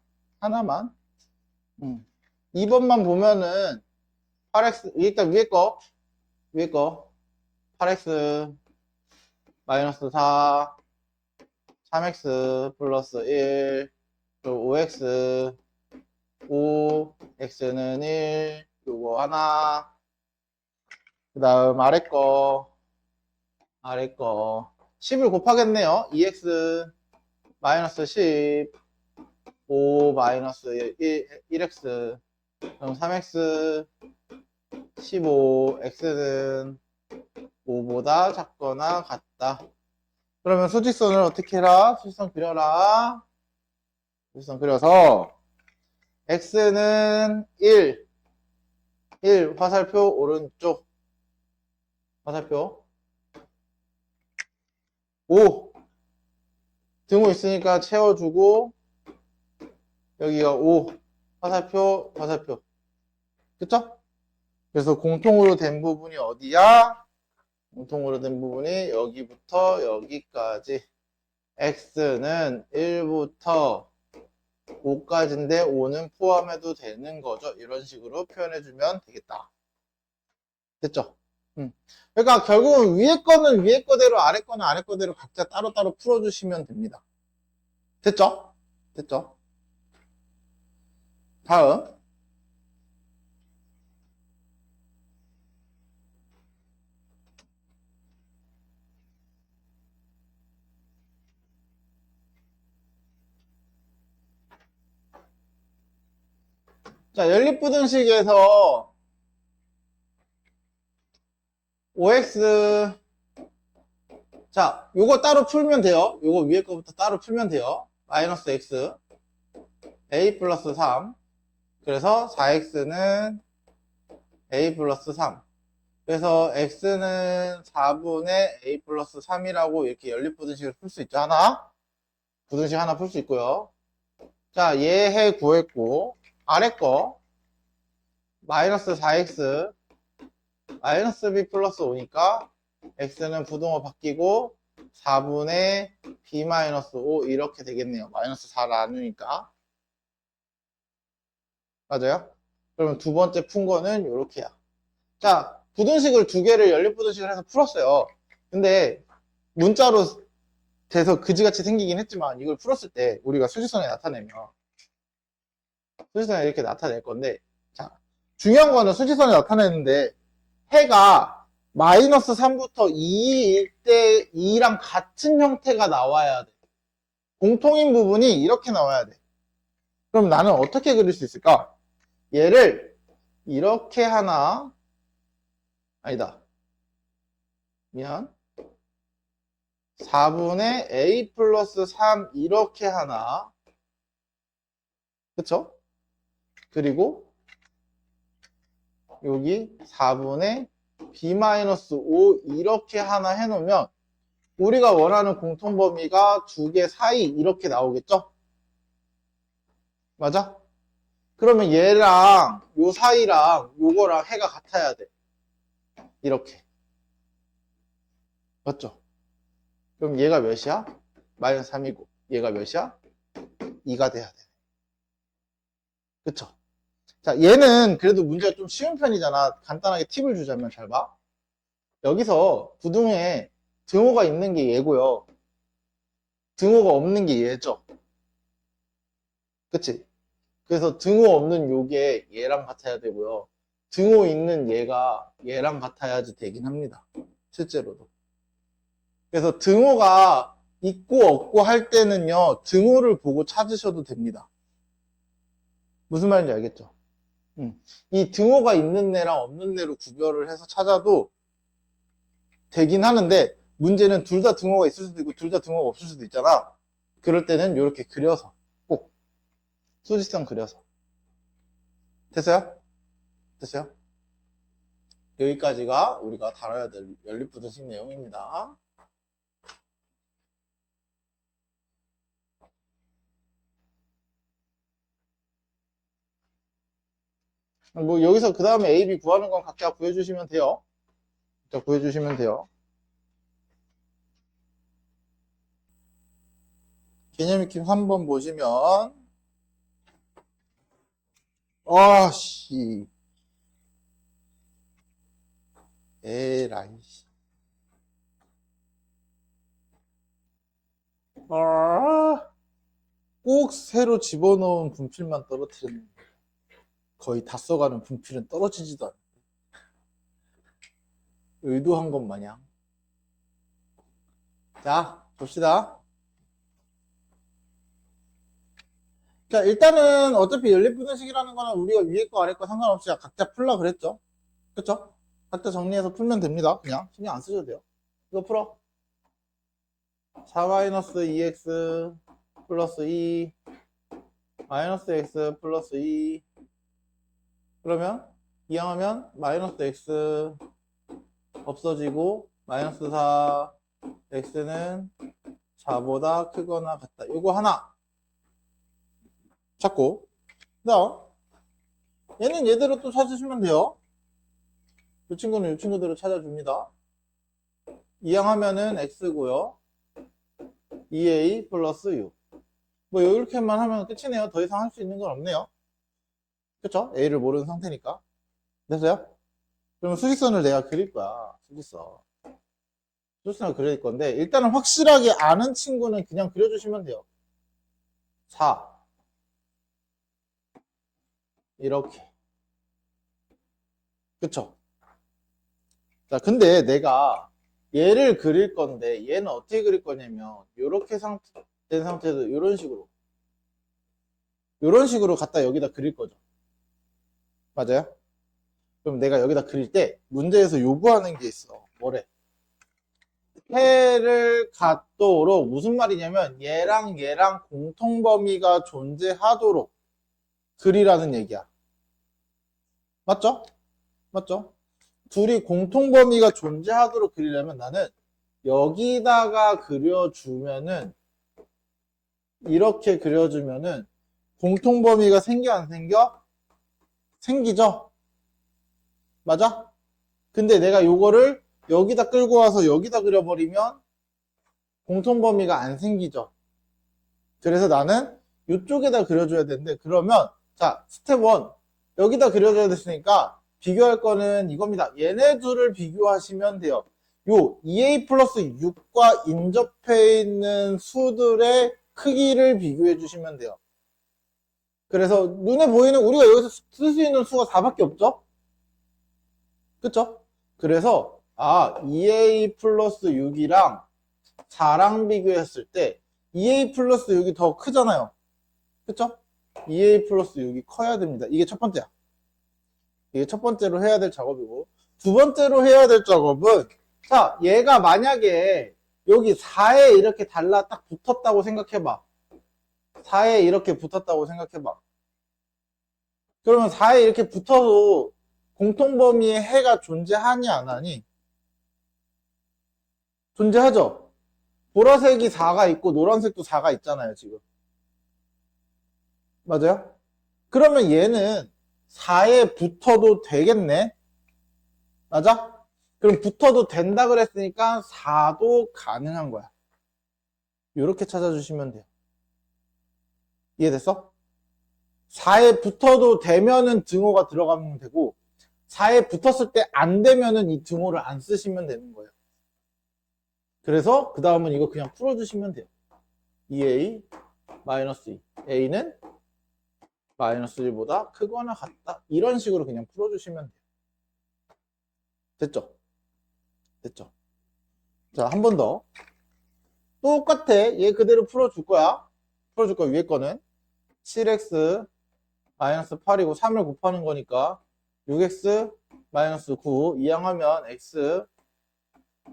2번만 보면은 8x 일단 위에 거 8x 마이너스 4 3x 플러스 1 그리고 5x 5x는 1 요거 하나 그 다음 아래 거 아래 거 10을 곱하겠네요. 2x 마이너스 10 5 마이너스 1x 그럼 3x 15 x는 5보다 작거나 같다. 그러면 수직선을 어떻게 해라? 수직선 그려라. 수직선 그려서 x는 1 화살표 오른쪽 화살표 5 등호 있으니까 채워주고 여기가 5 화살표 그쵸? 그래서 공통으로 된 부분이 어디야? 공통으로 된 부분이 여기부터 여기까지 x는 1부터 5까지인데 5는 포함해도 되는 거죠. 이런 식으로 표현해주면 되겠다. 됐죠? 그러니까 결국은 위에 거는 위에 거대로 아래 거는 아래 거대로 각자 따로따로 풀어주시면 됩니다. 됐죠? 됐죠? 다음 자 연립부등식에서 5x 자 요거 따로 풀면 돼요. 요거 위에 거부터 따로 풀면 돼요. 마이너스 x a 플러스 3 그래서 4x는 a 플러스 3 그래서 x는 4분의 a 플러스 3이라고 이렇게 연립부등식을 풀 수 있죠. 하나 부등식 하나 풀 수 있고요. 자 얘 해 구했고 아래 거 마이너스 4x 마이너스 b 플러스 5니까 x는 부등호 바뀌고 4분의 b 마이너스 5 이렇게 되겠네요. 마이너스 4 나누니까 맞아요? 그러면 두 번째 푼 거는 이렇게야. 자 부등식을 두 개를 연립부등식을 해서 풀었어요. 근데 문자로 돼서 그지같이 생기긴 했지만 이걸 풀었을 때 우리가 수직선에 나타내면 수직선에 이렇게 나타낼 건데 자 중요한 거는 수직선에 나타내는데 해가 마이너스 3부터 2일 때 2랑 같은 형태가 나와야 돼. 공통인 부분이 이렇게 나와야 돼. 그럼 나는 어떻게 그릴 수 있을까? 얘를 이렇게 하나 아니다 미안 4분의 a 플러스 3 이렇게 하나 그쵸? 그리고 여기 4분의 b-5 이렇게 하나 해놓으면 우리가 원하는 공통범위가 두 개 사이 이렇게 나오겠죠? 맞아? 그러면 얘랑 요 사이랑 요거랑 해가 같아야 돼. 이렇게. 맞죠? 그럼 얘가 몇이야? 마이너스 3이고 얘가 몇이야? 2가 돼야 돼. 그쵸? 자, 얘는 그래도 문제가 좀 쉬운 편이잖아. 간단하게 팁을 주자면 잘 봐. 여기서 부등호에 등호가 있는 게 얘고요. 등호가 없는 게 얘죠. 그치? 그래서 등호 없는 요게 얘랑 같아야 되고요. 등호 있는 얘가 얘랑 같아야지 되긴 합니다. 실제로도. 그래서 등호가 있고 없고 할 때는요. 등호를 보고 찾으셔도 됩니다. 무슨 말인지 알겠죠? 이 등호가 있는 애랑 없는 애로 구별을 해서 찾아도 되긴 하는데 문제는 둘 다 등호가 있을 수도 있고 둘 다 등호가 없을 수도 있잖아. 그럴 때는 이렇게 그려서 꼭 수직선 그려서 됐어요? 됐어요? 여기까지가 우리가 다뤄야 될 연립부등식 내용입니다. 뭐 여기서 그 다음에 A, B 구하는 건 각자 구해주시면 돼요. 각자 구해주시면 돼요. 개념 익힘 3번 보시면 아씨 에라이 꼭 새로 집어넣은 분필만 떨어뜨렸는데 거의 다 써가는 분필은 떨어지지도 않는데 의도한 것 마냥 자, 봅시다. 자, 일단은 어차피 연립분해식이라는 거는 우리가 위에 거 아래 거 상관없이 각자 풀라 그랬죠? 그쵸? 각자 정리해서 풀면 됩니다. 그냥 신경 안 쓰셔도 돼요. 이거 풀어. 4-2x 플러스 2 마이너스 x 플러스 2 그러면 이항하면 마이너스 x 없어지고 마이너스 4 x는 4보다 크거나 같다. 요거 하나 찾고 그다음 얘는 얘대로 또 찾으시면 돼요. 이 친구는 이 친구대로 찾아줍니다. 이항하면은 x고요. 2a 플러스 6 뭐 이렇게만 하면 끝이네요. 더 이상 할 수 있는 건 없네요. 그쵸? a를 모르는 상태니까. 됐어요? 그러면 수직선을 내가 그릴 거야. 수직선을 그릴 건데 일단은 확실하게 아는 친구는 그냥 그려주시면 돼요. 4 이렇게. 그쵸? 자, 근데 내가 얘를 그릴 건데 얘는 어떻게 그릴 거냐면 이렇게 된 상태에서 이런 식으로 갖다 여기다 그릴 거죠. 맞아요? 그럼 내가 여기다 그릴 때 문제에서 요구하는 게 있어. 뭐래? 해를 갖도록 무슨 말이냐면 얘랑 공통범위가 존재하도록 그리라는 얘기야. 맞죠? 맞죠? 둘이 공통범위가 존재하도록 그리려면 나는 여기다가 그려주면은 이렇게 그려주면은 공통범위가 생겨 안 생겨? 생기죠? 맞아? 근데 내가 요거를 여기다 끌고 와서 여기다 그려버리면 공통범위가 안 생기죠? 그래서 나는 이쪽에다 그려줘야 되는데 그러면 자 스텝 1 여기다 그려줘야 됐으니까 비교할 거는 이겁니다. 얘네 둘을 비교하시면 돼요. 요 2a 플러스 6과 인접해 있는 수들의 크기를 비교해 주시면 돼요. 그래서 눈에 보이는 우리가 여기서 쓸 수 있는 수가 4밖에 없죠? 그쵸? 그래서 2a 플러스 6이랑 4랑 비교했을 때 2a 플러스 6이 더 크잖아요. 그쵸? 2a 플러스 6이 커야 됩니다. 이게 첫 번째야. 이게 첫 번째로 해야 될 작업이고 두 번째로 해야 될 작업은 자 얘가 만약에 여기 4에 이렇게 달라 딱 붙었다고 생각해봐. 4에 이렇게 붙었다고 생각해봐. 그러면 4에 이렇게 붙어도 공통범위의 해가 존재하니 안 하니? 존재하죠? 보라색이 4가 있고 노란색도 4가 있잖아요 지금. 맞아요? 그러면 얘는 4에 붙어도 되겠네? 맞아? 그럼 붙어도 된다 그랬으니까 4도 가능한 거야. 이렇게 찾아주시면 돼요. 이해됐어? 4에 붙어도 되면은 등호가 들어가면 되고 4에 붙었을 때 안 되면은 이 등호를 안 쓰시면 되는 거예요. 그래서 그 다음은 이거 그냥 풀어주시면 돼요. 2a 마이너스 2 a는 마이너스 1보다 크거나 같다. 이런 식으로 그냥 풀어주시면 돼요. 됐죠? 됐죠? 자, 한 번 더. 똑같아. 얘 그대로 풀어줄 거야. 풀어줄 거야. 위에 거는 7x 마이너스 8이고 3을 곱하는 거니까 6x 마이너스 9 이항하면 x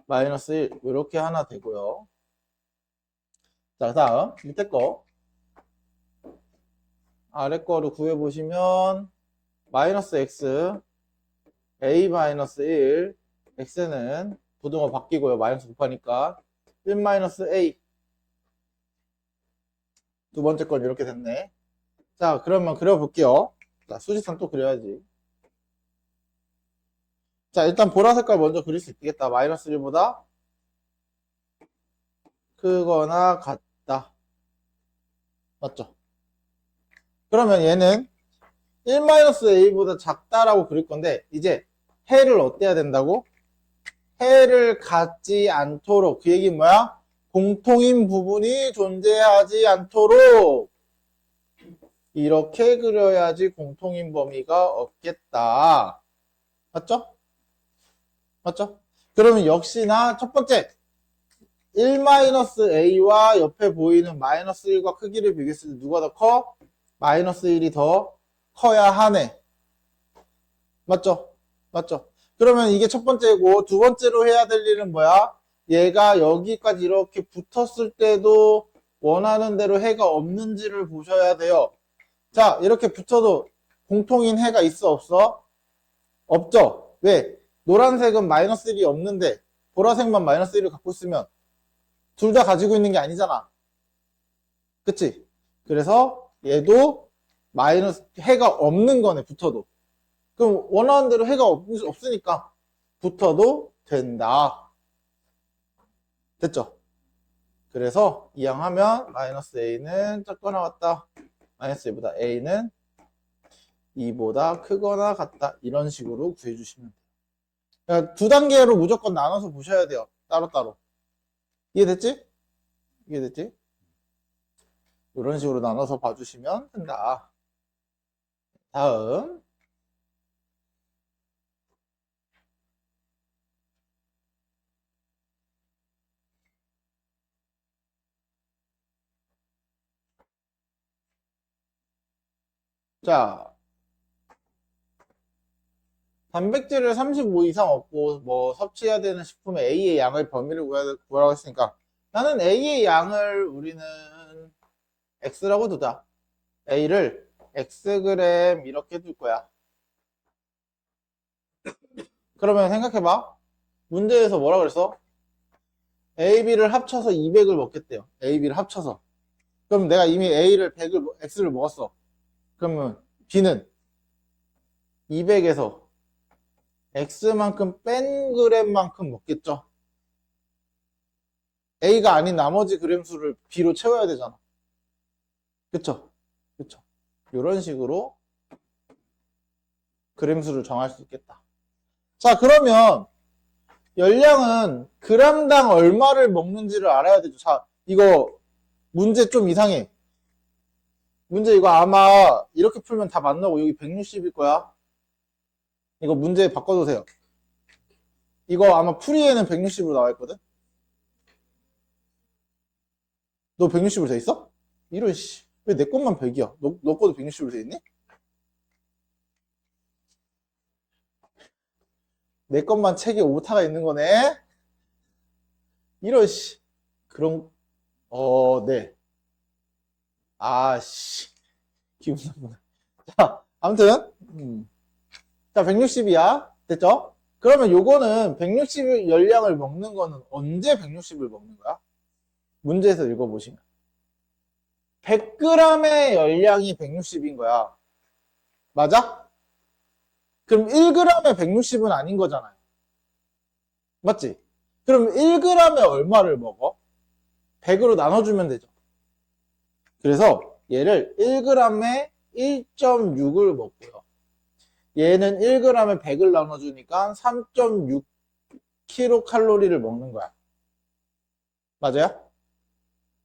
마이너스 1 이렇게 하나 되고요. 자, 다음 밑에 거 아래 거를 구해보시면 마이너스 x a 마이너스 1 x는 부등호 바뀌고요. 마이너스 곱하니까 1 마이너스 a 두 번째 건 이렇게 됐네. 자, 그러면 그려볼게요. 자, 수직선 또 그려야지. 자, 일단 보라 색깔 먼저 그릴 수 있겠다. 마이너스 1보다 크거나 같다. 맞죠? 그러면 얘는 1-a보다 작다라고 그릴 건데 이제 해를 어때야 된다고? 해를 갖지 않도록 그 얘기는 뭐야? 공통인 부분이 존재하지 않도록 이렇게 그려야지 공통인 범위가 없겠다. 맞죠? 맞죠? 그러면 역시나 첫 번째 1-a와 옆에 보이는 -1과 크기를 비교했을 때 누가 더 커? -1이 더 커야 하네. 맞죠? 맞죠? 그러면 이게 첫 번째고, 두 번째로 해야 될 일은 뭐야? 얘가 여기까지 이렇게 붙었을 때도 원하는 대로 해가 없는지를 보셔야 돼요. 자, 이렇게 붙여도 공통인 해가 있어, 없어? 없죠? 왜? 노란색은 -1이 없는데 보라색만 -1을 갖고 있으면 둘 다 가지고 있는 게 아니잖아. 그치? 그래서 얘도 해가 없는 거네, 붙어도. 그럼 원하는 대로 해가 없으니까 붙어도 된다. 됐죠? 그래서 이항하면 -a는 작거나 같다. -a보다 a는 2보다 크거나 같다. 이런 식으로 구해주시면 돼요. 그러니까 두 단계로 무조건 나눠서 보셔야 돼요. 따로따로. 이해됐지? 이해됐지? 이런 식으로 나눠서 봐주시면 된다. 다음. 자, 단백질을 35 이상 얻고 뭐 섭취해야 되는 식품의 A의 양의 범위를 구하라고 했으니까 나는 A의 양을 우리는 X라고 두자. A를 Xg 이렇게 둘 거야. 그러면 생각해봐. 문제에서 뭐라 그랬어? A, B를 합쳐서 200을 먹겠대요. A, B를 합쳐서. 그럼 내가 이미 X를 먹었어. 그러면 B는 200에서 X만큼 뺀 그램만큼 먹겠죠. A가 아닌 나머지 그램 수를 B로 채워야 되잖아. 그쵸? 그쵸? 이런 식으로 그램 수를 정할 수 있겠다. 자, 그러면 열량은 그램당 얼마를 먹는지를 알아야 되죠. 자, 이거 문제 좀 이상해. 문제 이거 아마 이렇게 풀면 다 맞나고 여기 160일 거야. 이거 문제 바꿔두세요. 이거 아마 풀이에는 160으로 나와 있거든? 너 160으로 돼 있어? 이런 씨. 왜 내 것만 100이야? 너 것도 160으로 돼 있니? 내 것만 책에 오타가 있는 거네? 이런 씨. 그럼, 네. 씨. 기분 나쁘네. 자, 아무튼, 자, 160이야. 됐죠? 그러면 요거는 160 열량을 먹는 거는 언제 160을 먹는 거야? 문제에서 읽어보시면. 100g의 열량이 160인 거야. 맞아? 그럼 1g에 160은 아닌 거잖아요. 맞지? 그럼 1g에 얼마를 먹어? 100으로 나눠주면 되죠. 그래서 얘를 1g에 1.6을 먹고요. 얘는 1g에 100을 나눠주니까 3.6kcal를 먹는 거야. 맞아요?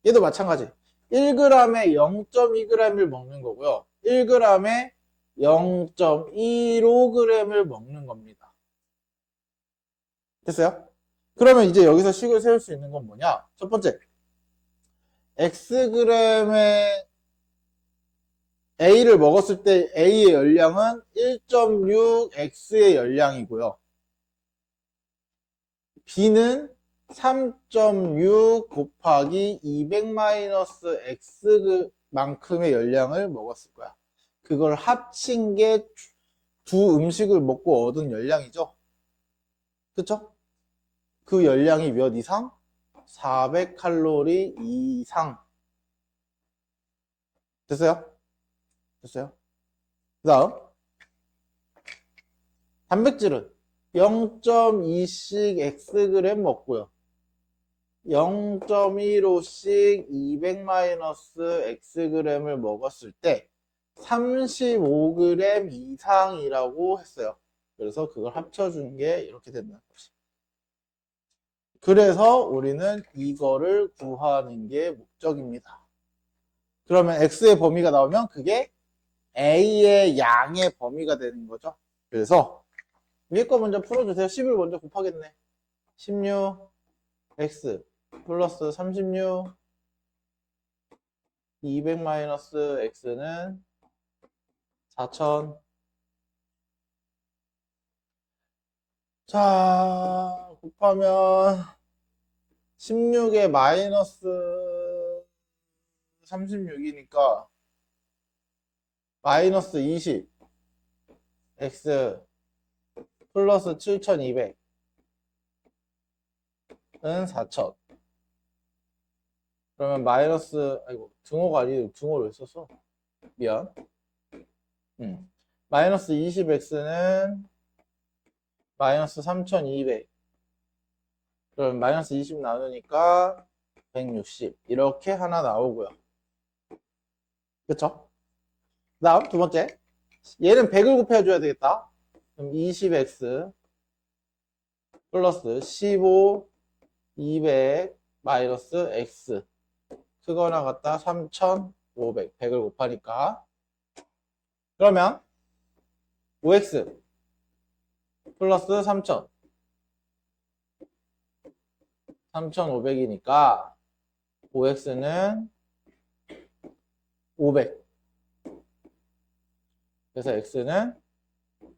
얘도 마찬가지. 1g에 0.2g을 먹는 거고요. 1g에 0.15g을 먹는 겁니다. 됐어요? 그러면 이제 여기서 식을 세울 수 있는 건 뭐냐? 첫 번째, Xg의 A를 먹었을 때 A의 열량은 1.6X의 열량이고요. B는 3.6 곱하기 200-X만큼의 열량을 먹었을 거야. 그걸 합친 게 두 음식을 먹고 얻은 열량이죠. 그쵸? 그 열량이 몇 이상? 400칼로리 이상. 됐어요? 됐어요? 그 다음 단백질은 0.2씩 Xg 먹고요. 0.15씩 200-Xg을 먹었을 때 35g 이상이라고 했어요. 그래서 그걸 합쳐준 게 이렇게 된다는 거지. 그래서 우리는 이거를 구하는 게 목적입니다. 그러면 X의 범위가 나오면 그게 A의 양의 범위가 되는 거죠. 그래서 위에 거 먼저 풀어주세요. 10을 먼저 곱하겠네. 16 X 플러스 36 200 마이너스 x는 4000. 자, 곱하면 16에 마이너스 36이니까 마이너스 20 x 플러스 7200은 4000. 그러면 마이너스, 아이고, 등호가 아니고 등호를 왜 썼어? 미안. 마이너스 20x는 마이너스 3200. 그럼 마이너스 20 나누니까 160. 이렇게 하나 나오고요. 그쵸? 그 다음 두 번째. 얘는 100을 곱해줘야 되겠다. 그럼 20x 플러스 15 200 마이너스 x 크거나 같다 3500. 100을 곱하니까. 그러면 5x 플러스 3000 3500이니까 5x는 500. 그래서 x는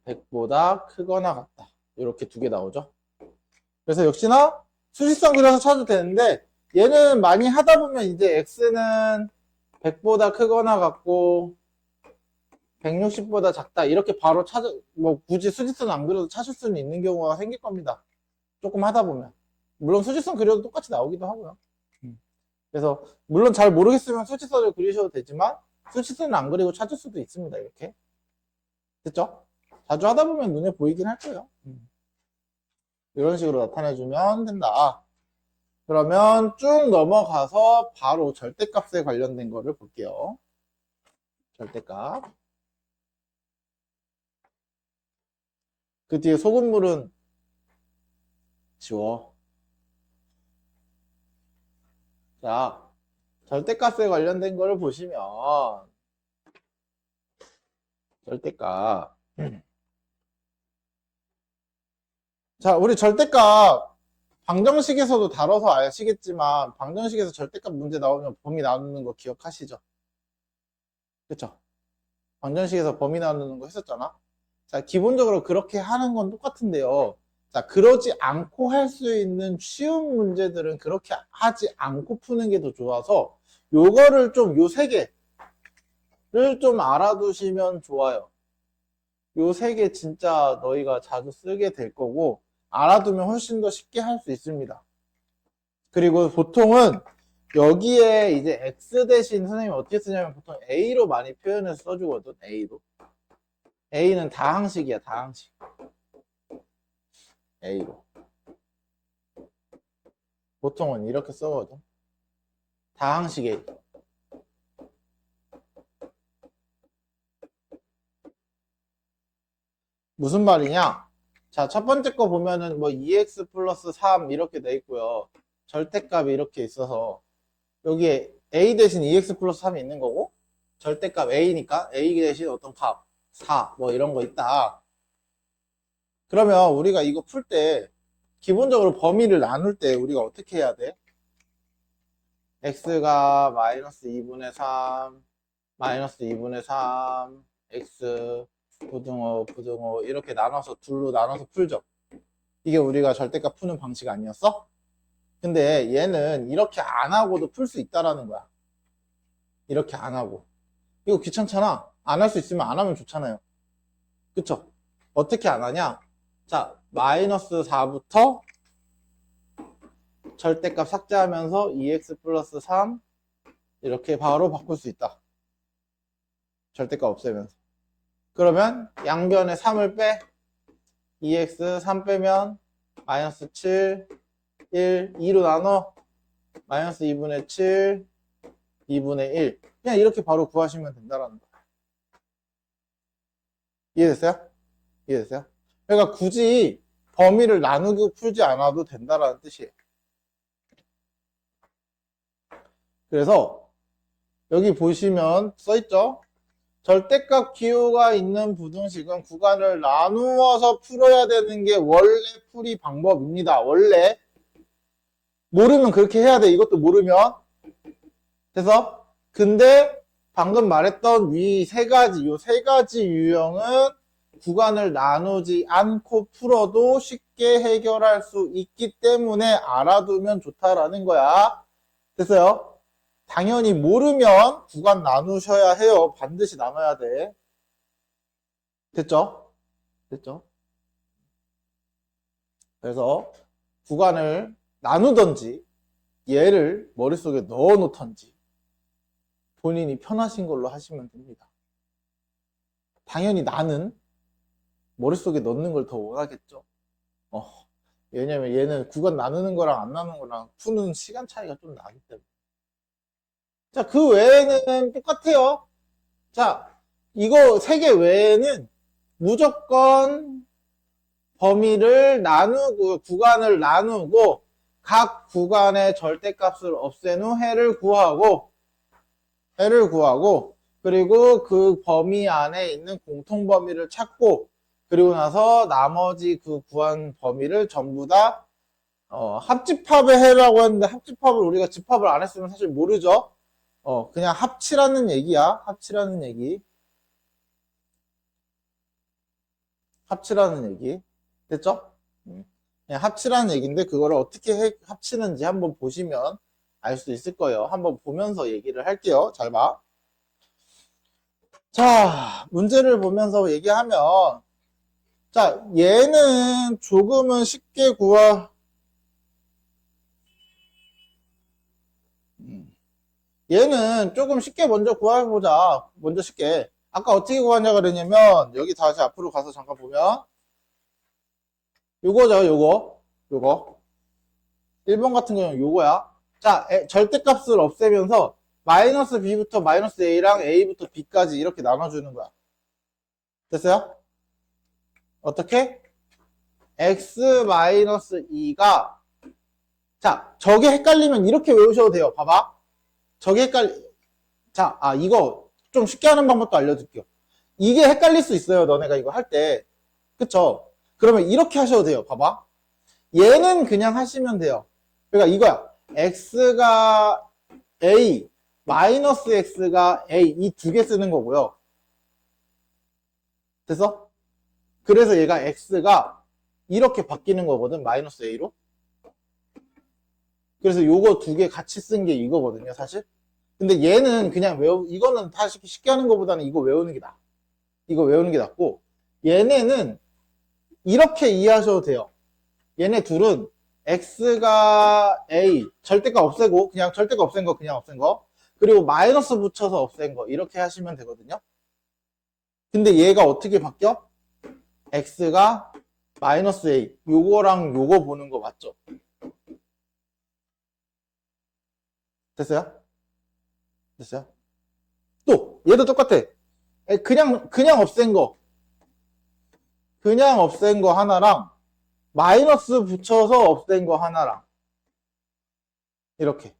100보다 크거나 같다. 이렇게 두 개 나오죠. 그래서 역시나 수식성 그려서 찾아도 되는데 얘는 많이 하다 보면 이제 x는 100보다 크거나 같고 160보다 작다. 이렇게 바로 뭐 굳이 수직선 안 그려도 찾을 수는 있는 경우가 생길 겁니다. 조금 하다 보면. 물론 수직선 그려도 똑같이 나오기도 하고요. 그래서 물론 잘 모르겠으면 수직선을 그리셔도 되지만 수직선을 안 그리고 찾을 수도 있습니다. 이렇게. 됐죠? 자주 하다 보면 눈에 보이긴 할 거예요. 이런 식으로 나타내주면 된다. 그러면 쭉 넘어가서 바로 절대값에 관련된 거를 볼게요. 절대값. 그 뒤에 소금물은 지워. 자, 절대값에 관련된 거를 보시면 절대값. 자, 우리 절대값 방정식에서도 다뤄서 아시겠지만 방정식에서 절대값 문제 나오면 범위 나누는 거 기억하시죠? 그쵸? 방정식에서 범위 나누는 거 했었잖아? 자, 기본적으로 그렇게 하는 건 똑같은데요. 자, 그러지 않고 할 수 있는 쉬운 문제들은 그렇게 하지 않고 푸는 게 더 좋아서 요거를 좀, 요 세 개를 좀 알아두시면 좋아요. 요 세 개 진짜 너희가 자주 쓰게 될 거고 알아두면 훨씬 더 쉽게 할 수 있습니다. 그리고 보통은 여기에 이제 x 대신 선생님이 어떻게 쓰냐면 보통 a로 많이 표현해서 써주거든. a로. a는 다항식이야. 다항식. a로. 보통은 이렇게 써거든. 다항식 a. 무슨 말이냐? 자, 첫 번째 거 보면은 뭐 2x 플러스 3 이렇게 돼 있고요. 절대값이 이렇게 있어서 여기에 a 대신 2x 플러스 3이 있는 거고 절대값 a니까 a 대신 어떤 값 4 뭐 이런 거 있다. 그러면 우리가 이거 풀 때 기본적으로 범위를 나눌 때 우리가 어떻게 해야 돼? x가 마이너스 2분의 3 마이너스 2분의 3 x 부등호 부등호 이렇게 나눠서 둘로 나눠서 풀죠. 이게 우리가 절대값 푸는 방식 아니었어? 근데 얘는 이렇게 안 하고도 풀 수 있다라는 거야. 이렇게 안 하고. 이거 귀찮잖아. 안 할 수 있으면 안 하면 좋잖아요. 그쵸? 어떻게 안 하냐? 자, 마이너스 4부터 절대값 삭제하면서 2x 플러스 3 이렇게 바로 바꿀 수 있다. 절대값 없애면서. 그러면 양변에 3을 빼 2x 3 빼면 마이너스 7 1 2로 나눠 마이너스 2분의 7 2분의 1 그냥 이렇게 바로 구하시면 된다라는 거예요. 이해됐어요? 이해됐어요? 그러니까 굳이 범위를 나누고 풀지 않아도 된다라는 뜻이에요. 그래서 여기 보시면 써있죠? 절대값 기호가 있는 부등식은 구간을 나누어서 풀어야 되는 게 원래 풀이 방법입니다. 원래 모르면 그렇게 해야 돼. 이것도 모르면. 그래서 근데 방금 말했던 위 세 가지, 요 세 가지 유형은 구간을 나누지 않고 풀어도 쉽게 해결할 수 있기 때문에 알아두면 좋다라는 거야. 됐어요? 당연히 모르면 구간 나누셔야 해요. 반드시 나눠야 돼. 됐죠? 됐죠? 그래서 구간을 나누던지 얘를 머릿속에 넣어 놓던지 본인이 편하신 걸로 하시면 됩니다. 당연히 나는 머릿속에 넣는 걸 더 원하겠죠. 왜냐면 얘는 구간 나누는 거랑 안 나누는 거랑 푸는 시간 차이가 좀 나기 때문에. 자, 그 외에는 똑같아요. 자, 이거 세 개 외에는 무조건 범위를 나누고, 구간을 나누고, 각 구간의 절대값을 없앤 후 해를 구하고, 그리고 그 범위 안에 있는 공통범위를 찾고, 그리고 나서 나머지 그 구한 범위를 전부 다 합집합의 해라고 했는데 합집합을 우리가 집합을 안 했으면 사실 모르죠. 그냥 합치라는 얘기야. 합치라는 얘기. 합치라는 얘기. 됐죠? 그냥 합치라는 얘기인데 그거를 어떻게 합치는지 한번 보시면 알 수 있을 거예요. 한번 보면서 얘기를 할게요. 잘 봐. 자, 문제를 보면서 얘기하면 자, 얘는 조금은 쉽게 얘는 조금 쉽게 먼저 구해보자. 먼저 쉽게. 아까 어떻게 구하냐 그랬냐면 여기 다시 앞으로 가서 잠깐 보면 요거죠, 요거 1번 같은 경우는 요거야. 자, 절대값을 없애면서 마이너스 b부터 마이너스 a랑 a부터 b까지 이렇게 나눠주는 거야. 됐어요? 어떻게? x 마이너스 2가 자, 저게 헷갈리면 이렇게 외우셔도 돼요. 봐봐. 저게 자, 이거 좀 쉽게 하는 방법도 알려줄게요. 이게 헷갈릴 수 있어요. 너네가 이거 할 때. 그쵸? 그러면 이렇게 하셔도 돼요. 봐봐. 얘는 그냥 하시면 돼요. 그러니까 이거야. x가 a, 마이너스 x가 a, 이 두 개 쓰는 거고요. 됐어? 그래서 얘가 x가 이렇게 바뀌는 거거든. 마이너스 a로. 그래서 요거 두 개 같이 쓴 게 이거거든요. 사실. 근데 얘는 그냥 이거는 다 쉽게 하는 것보다는 이거 외우는 게 나아. 이거 외우는 게 낫고, 얘네는 이렇게 이해하셔도 돼요. 얘네 둘은 x가 a, 절대값 없애고, 그냥 절대값 없앤 거, 그냥 없앤 거. 그리고 마이너스 붙여서 없앤 거. 이렇게 하시면 되거든요. 근데 얘가 어떻게 바뀌어? x가 마이너스 a. 요거랑 요거 보는 거 맞죠? 됐어요? 됐어요? 또, 얘도 똑같아. 그냥 없앤 거. 그냥 없앤 거 하나랑, 마이너스 붙여서 없앤 거 하나랑. 이렇게.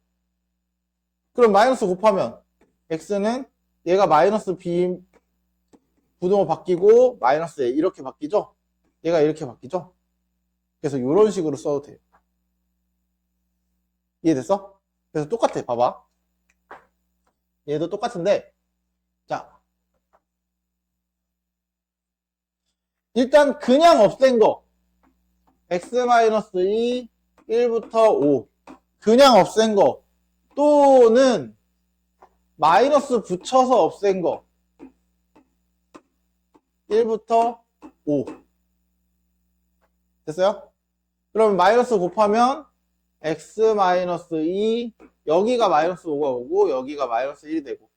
그럼 마이너스 곱하면, x는 얘가 마이너스 b 부등호 바뀌고, 마이너스 a. 이렇게 바뀌죠? 얘가 이렇게 바뀌죠? 그래서 이런 식으로 써도 돼요. 이해됐어? 그래서 똑같아. 봐봐. 얘도 똑같은데, 자. 일단 그냥 없앤 거. x-2, 1부터 5. 그냥 없앤 거. 또는 마이너스 붙여서 없앤 거. 1부터 5. 됐어요? 그러면 마이너스 곱하면 x-2, 여기가 마이너스 5가 오고 여기가 마이너스 1이 되고.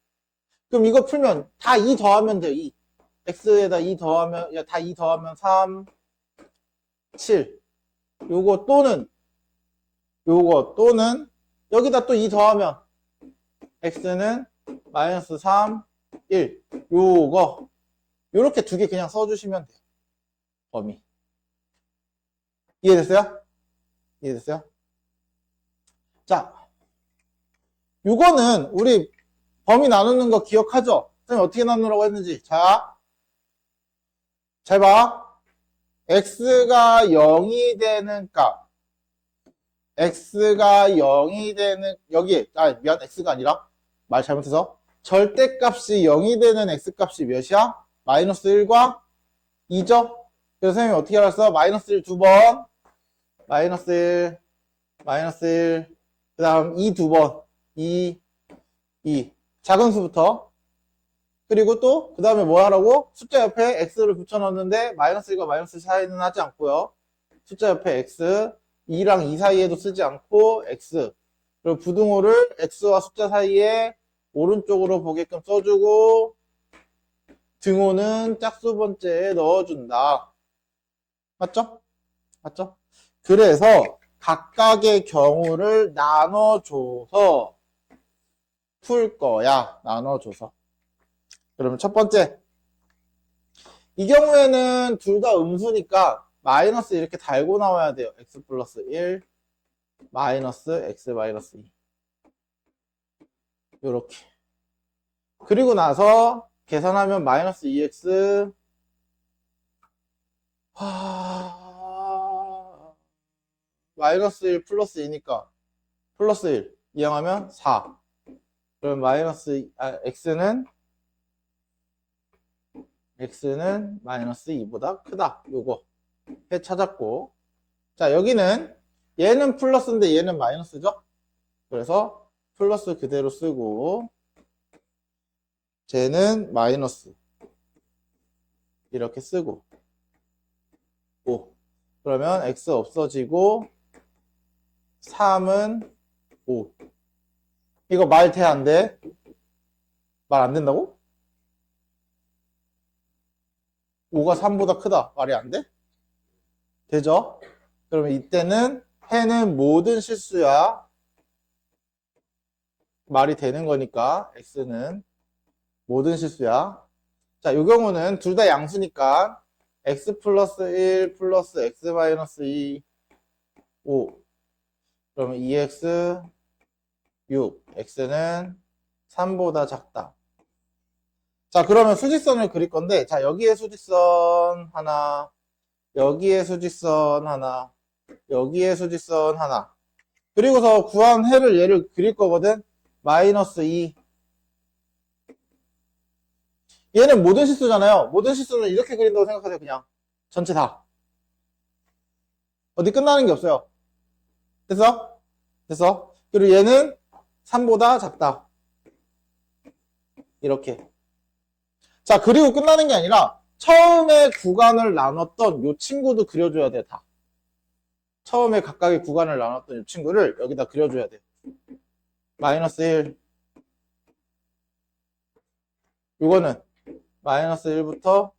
그럼 이거 풀면 다 2 더하면 돼요. 2. x에다 2 더하면, 다 2 더하면 3, 7. 요거 또는 여기다 또 2 더하면 x는 마이너스 3, 1. 요렇게 두 개 그냥 써주시면 돼요. 범위. 이해됐어요? 이해됐어요? 자, 요거는 우리 범위 나누는 거 기억하죠? 선생님 어떻게 나누라고 했는지. 자, 잘 봐. x가 0이 되는 값. x가 0이 되는, 여기, 미안, x가 아니라, 말 잘못해서, 절대값이 0이 되는 x값이 몇이야? 마이너스 1과 2죠? 그래서 선생님이 어떻게 알았어? 마이너스 1 두 번, 마이너스 1, 마이너스 1, 그 다음 2 두 번, 2, 2. 작은 수부터. 그리고 또, 그 다음에 뭐 하라고? 숫자 옆에 x를 붙여넣는데, 마이너스 1과 마이너스 1 사이는 하지 않고요. 숫자 옆에 x, 2랑 2 사이에도 쓰지 않고, x. 그리고 부등호를 x와 숫자 사이에 오른쪽으로 보게끔 써주고, 등호는 짝수 번째에 넣어준다. 맞죠? 맞죠? 그래서 각각의 경우를 나눠줘서 풀 거야. 나눠줘서. 그러면 첫 번째. 이 경우에는 둘 다 음수니까 마이너스 이렇게 달고 나와야 돼요. x 플러스 1, 마이너스 x 마이너스 2. 요렇게. 그리고 나서 계산하면 마이너스 2x 마이너스 1 플러스 2니까 플러스 1 이항하면 4. 그럼 마이너스 x는 마이너스 2보다 크다. 요거 해 찾았고, 자 여기는 얘는 플러스인데 얘는 마이너스죠. 그래서 플러스 그대로 쓰고 쟤는 마이너스 이렇게 쓰고 5. 그러면 x 없어지고 3은 5. 이거 말 돼, 안 돼? 말 안 된다고? 5가 3보다 크다. 말이 안 돼? 되죠? 그러면 이때는 해는 모든 실수야. 말이 되는 거니까 x는 모든 실수야. 자, 이 경우는 둘 다 양수니까 x 플러스 1 플러스 x 마이너스 2 5. 그러면 2x 6. x는 3보다 작다. 자, 그러면 수직선을 그릴 건데, 자, 여기에 수직선 하나, 여기에 수직선 하나, 여기에 수직선 하나. 그리고서 구한 해를 얘를 그릴 거거든. 마이너스 2. 얘는 모든 실수잖아요. 모든 실수는 이렇게 그린다고 생각하세요. 그냥 전체 다. 어디 끝나는 게 없어요. 됐어? 됐어? 그리고 얘는 3보다 작다. 이렇게. 자, 그리고 끝나는 게 아니라 처음에 구간을 나눴던 요 친구도 그려줘야 돼, 다. 처음에 각각의 구간을 나눴던 이 친구를 여기다 그려줘야 돼. 마이너스 1. 요거는 마이너스 1부터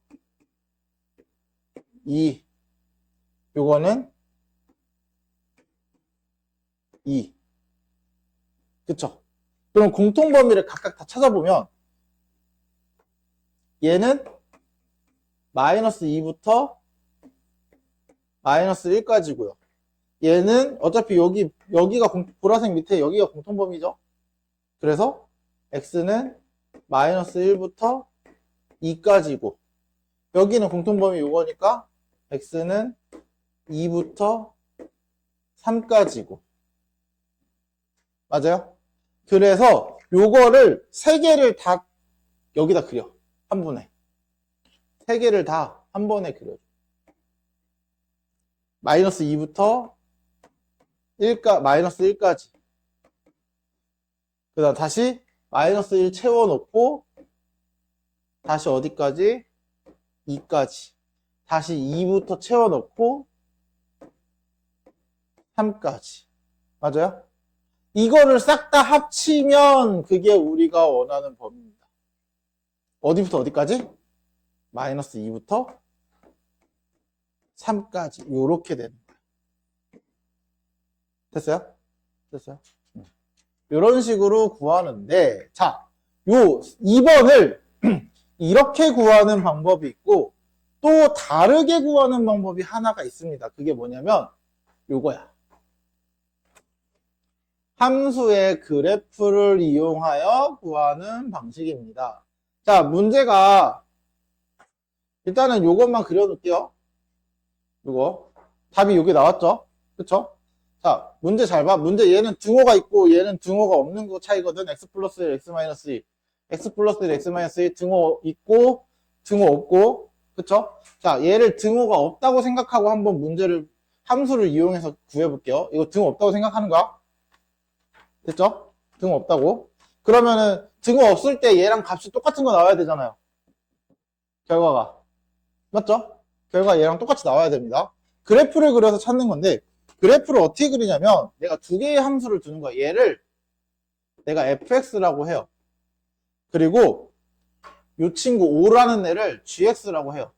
2. 요거는 2. 그쵸? 그럼 공통범위를 각각 다 찾아보면 얘는 마이너스 2부터 마이너스 1까지고요. 얘는 어차피 여기가 보라색 밑에 여기가 공통범위죠. 그래서 x는 마이너스 1부터 2까지고 여기는 공통범위 요거니까 x는 2부터 3까지고 맞아요? 그래서 요거를 세 개를 다 여기다 그려. 한 번에. 세 개를 다 한 번에 그려줘. 마이너스 2부터 마이너스 1까지. 그 다음 다시 마이너스 1 채워놓고 다시 어디까지? 2까지. 다시 2부터 채워넣고 3까지. 맞아요? 이거를 싹 다 합치면 그게 우리가 원하는 범위입니다. 어디부터 어디까지? 마이너스 2부터 3까지. 요렇게 되는 거예요. 됐어요? 됐어요? 이런 식으로 구하는데, 자, 요 2번을 이렇게 구하는 방법이 있고, 또 다르게 구하는 방법이 하나가 있습니다. 그게 뭐냐면, 요거야. 함수의 그래프를 이용하여 구하는 방식입니다. 자, 문제가, 일단은 요것만 그려놓을게요. 요거. 답이 여기 나왔죠? 그쵸? 자, 문제 잘 봐. 문제 얘는 등호가 있고 얘는 등호가 없는 거 차이거든. x 플러스 1, x 마이너스 2. x 플러스 1, x 마이너스 2 등호 있고 등호 없고. 그쵸? 자, 얘를 등호가 없다고 생각하고 한번 문제를 함수를 이용해서 구해볼게요. 이거 등호 없다고 생각하는 거야. 됐죠? 등호 없다고. 그러면은 등호 없을 때 얘랑 값이 똑같은 거 나와야 되잖아요. 결과가. 맞죠? 결과 얘랑 똑같이 나와야 됩니다. 그래프를 그려서 찾는 건데 그래프를 어떻게 그리냐면 내가 두 개의 함수를 두는 거야. 얘를 내가 fx라고 해요. 그리고 이 친구 5라는 애를 gx라고 해요.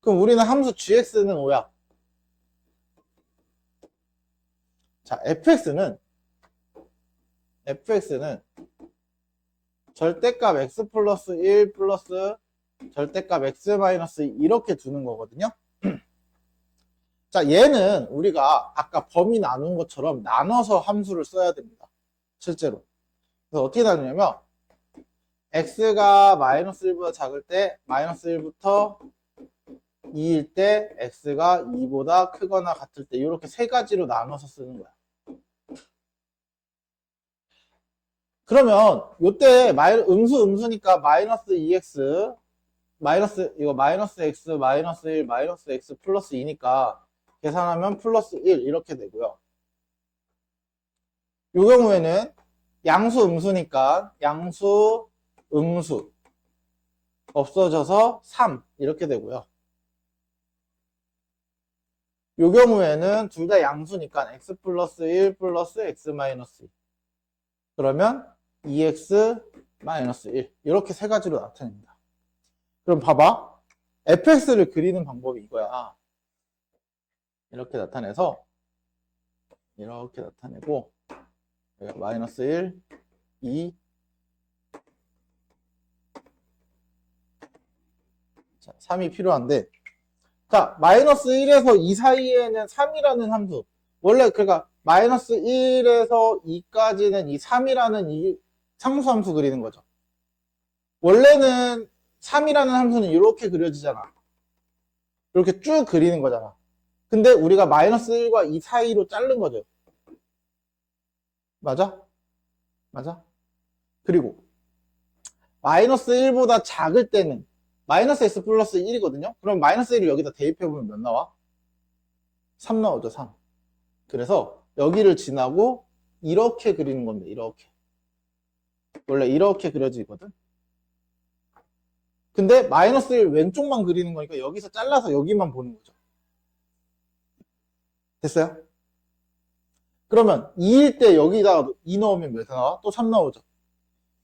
그럼 우리는 함수 gx는 5야. 자, fx는 절대값 x 플러스 1 플러스 절대값 x 마이너스 2 이렇게 두는 거거든요. 자, 얘는 우리가 아까 범위 나눈 것처럼 나눠서 함수를 써야 됩니다. 실제로. 그래서 어떻게 나누냐면 x가 마이너스 1보다 작을 때 마이너스 1부터 2일 때 x가 2보다 크거나 같을 때 이렇게 세 가지로 나눠서 쓰는 거야. 그러면 요때 음수니까 마이너스 2x 이거 마이너스 x 마이너스 1 마이너스 x 플러스 2니까 계산하면 플러스 1 이렇게 되고요. 이 경우에는 양수 음수니까 양수 음수 없어져서 3 이렇게 되고요. 이 경우에는 둘 다 양수니까 x 플러스 1 플러스 x 마이너스 2 그러면 2x 마이너스 1 이렇게 세 가지로 나타냅니다. 그럼 봐봐. fx를 그리는 방법이 이거야. 이렇게 나타내서 이렇게 나타내고 마이너스 1, 2 자, 3이 필요한데 자, 마이너스 1에서 2 사이에는 3이라는 함수 원래 그러니까 마이너스 1에서 2까지는 이 3이라는 이 상수함수 그리는 거죠. 원래는 3이라는 함수는 이렇게 그려지잖아. 이렇게 쭉 그리는 거잖아. 근데 우리가 마이너스 1과 2 사이로 자른 거죠. 맞아? 맞아? 그리고 마이너스 1보다 작을 때는 마이너스 x 플러스 1이거든요. 그럼 마이너스 1을 여기다 대입해보면 몇 나와? 3 나오죠. 3. 그래서 여기를 지나고 이렇게 그리는 겁니다. 이렇게. 원래 이렇게 그려지거든. 근데 마이너스 1 왼쪽만 그리는 거니까 여기서 잘라서 여기만 보는 거죠. 됐어요? 그러면 2일 때 여기다 2 넣으면 몇 나와? 또 3 나오죠.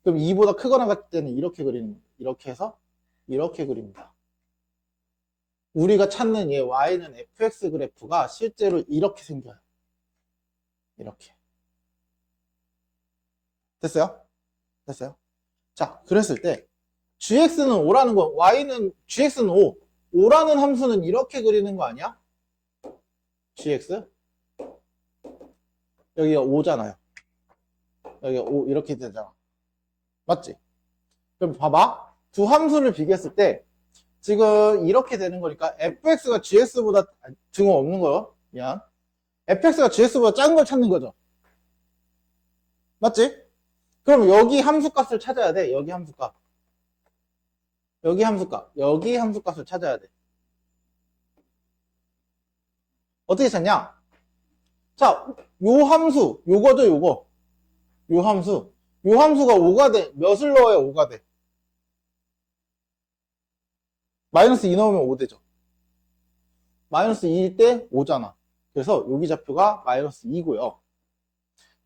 그럼 2보다 크거나 같을 때는 이렇게 그리는 거예요. 이렇게 해서 이렇게 그립니다. 우리가 찾는 얘 y는 fx 그래프가 실제로 이렇게 생겨요. 이렇게. 됐어요? 됐어요? 자, 그랬을 때 gx는 5라는 거, y는 gx는 5. 5라는 함수는 이렇게 그리는 거 아니야? gx 여기가 5잖아요. 여기가 5 이렇게 되잖아. 맞지? 그럼 봐봐. 두 함수를 비교했을 때 지금 이렇게 되는 거니까 fx가 gx보다 등호 없는 거요. 미안. fx가 gx보다 작은 걸 찾는 거죠. 맞지? 그럼 여기 함수값을 찾아야 돼. 여기 함수값. 여기 함수값. 여기 함수값을 찾아야 돼. 어떻게 찾냐? 자, 요 함수, 요거죠, 요거. 요 함수. 요 함수가 5가 돼. 몇을 넣어야 5가 돼? 마이너스 2 넣으면 5 되죠. 마이너스 2일 때 5잖아. 그래서 여기 좌표가 마이너스 2고요.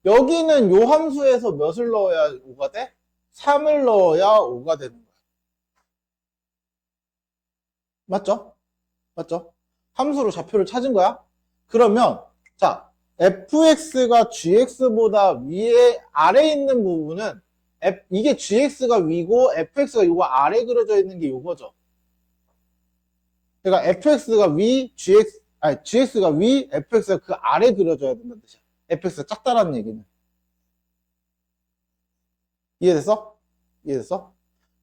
여기는 요 함수에서 몇을 넣어야 5가 돼? 3을 넣어야 5가 되는 거야. 맞죠? 맞죠? 함수로 좌표를 찾은 거야? 그러면 자, fx가 gx보다 위에 아래에 있는 부분은 이게 gx가 위고 fx가 요거 아래 그려져 있는 게 요거죠. 그러니까 fx가 위, gx가 위, fx가 그 아래 그려져야 된다는 뜻이야. fx가 작다라는 얘기는. 이해됐어? 이해됐어?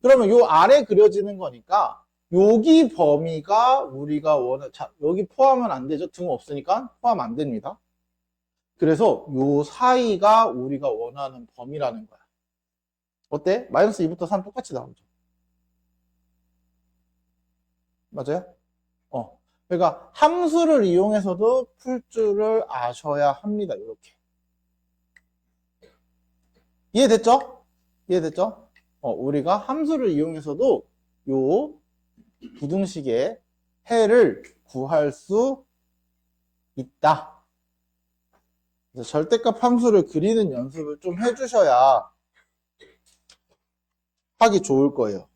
그러면 요 아래 그려지는 거니까 여기 범위가 우리가 자, 여기 포함은 안 되죠. 등 없으니까 포함 안 됩니다. 그래서 요 사이가 우리가 원하는 범위라는 거야. 어때? 마이너스 2부터 3 똑같이 나오죠. 맞아요? 그러니까 함수를 이용해서도 풀 줄을 아셔야 합니다. 이렇게. 이해됐죠? 이해됐죠? 우리가 함수를 이용해서도 요 부등식의 해를 구할 수 있다. 그래서 절대값 함수를 그리는 연습을 좀 해주셔야 하기 좋을 거예요.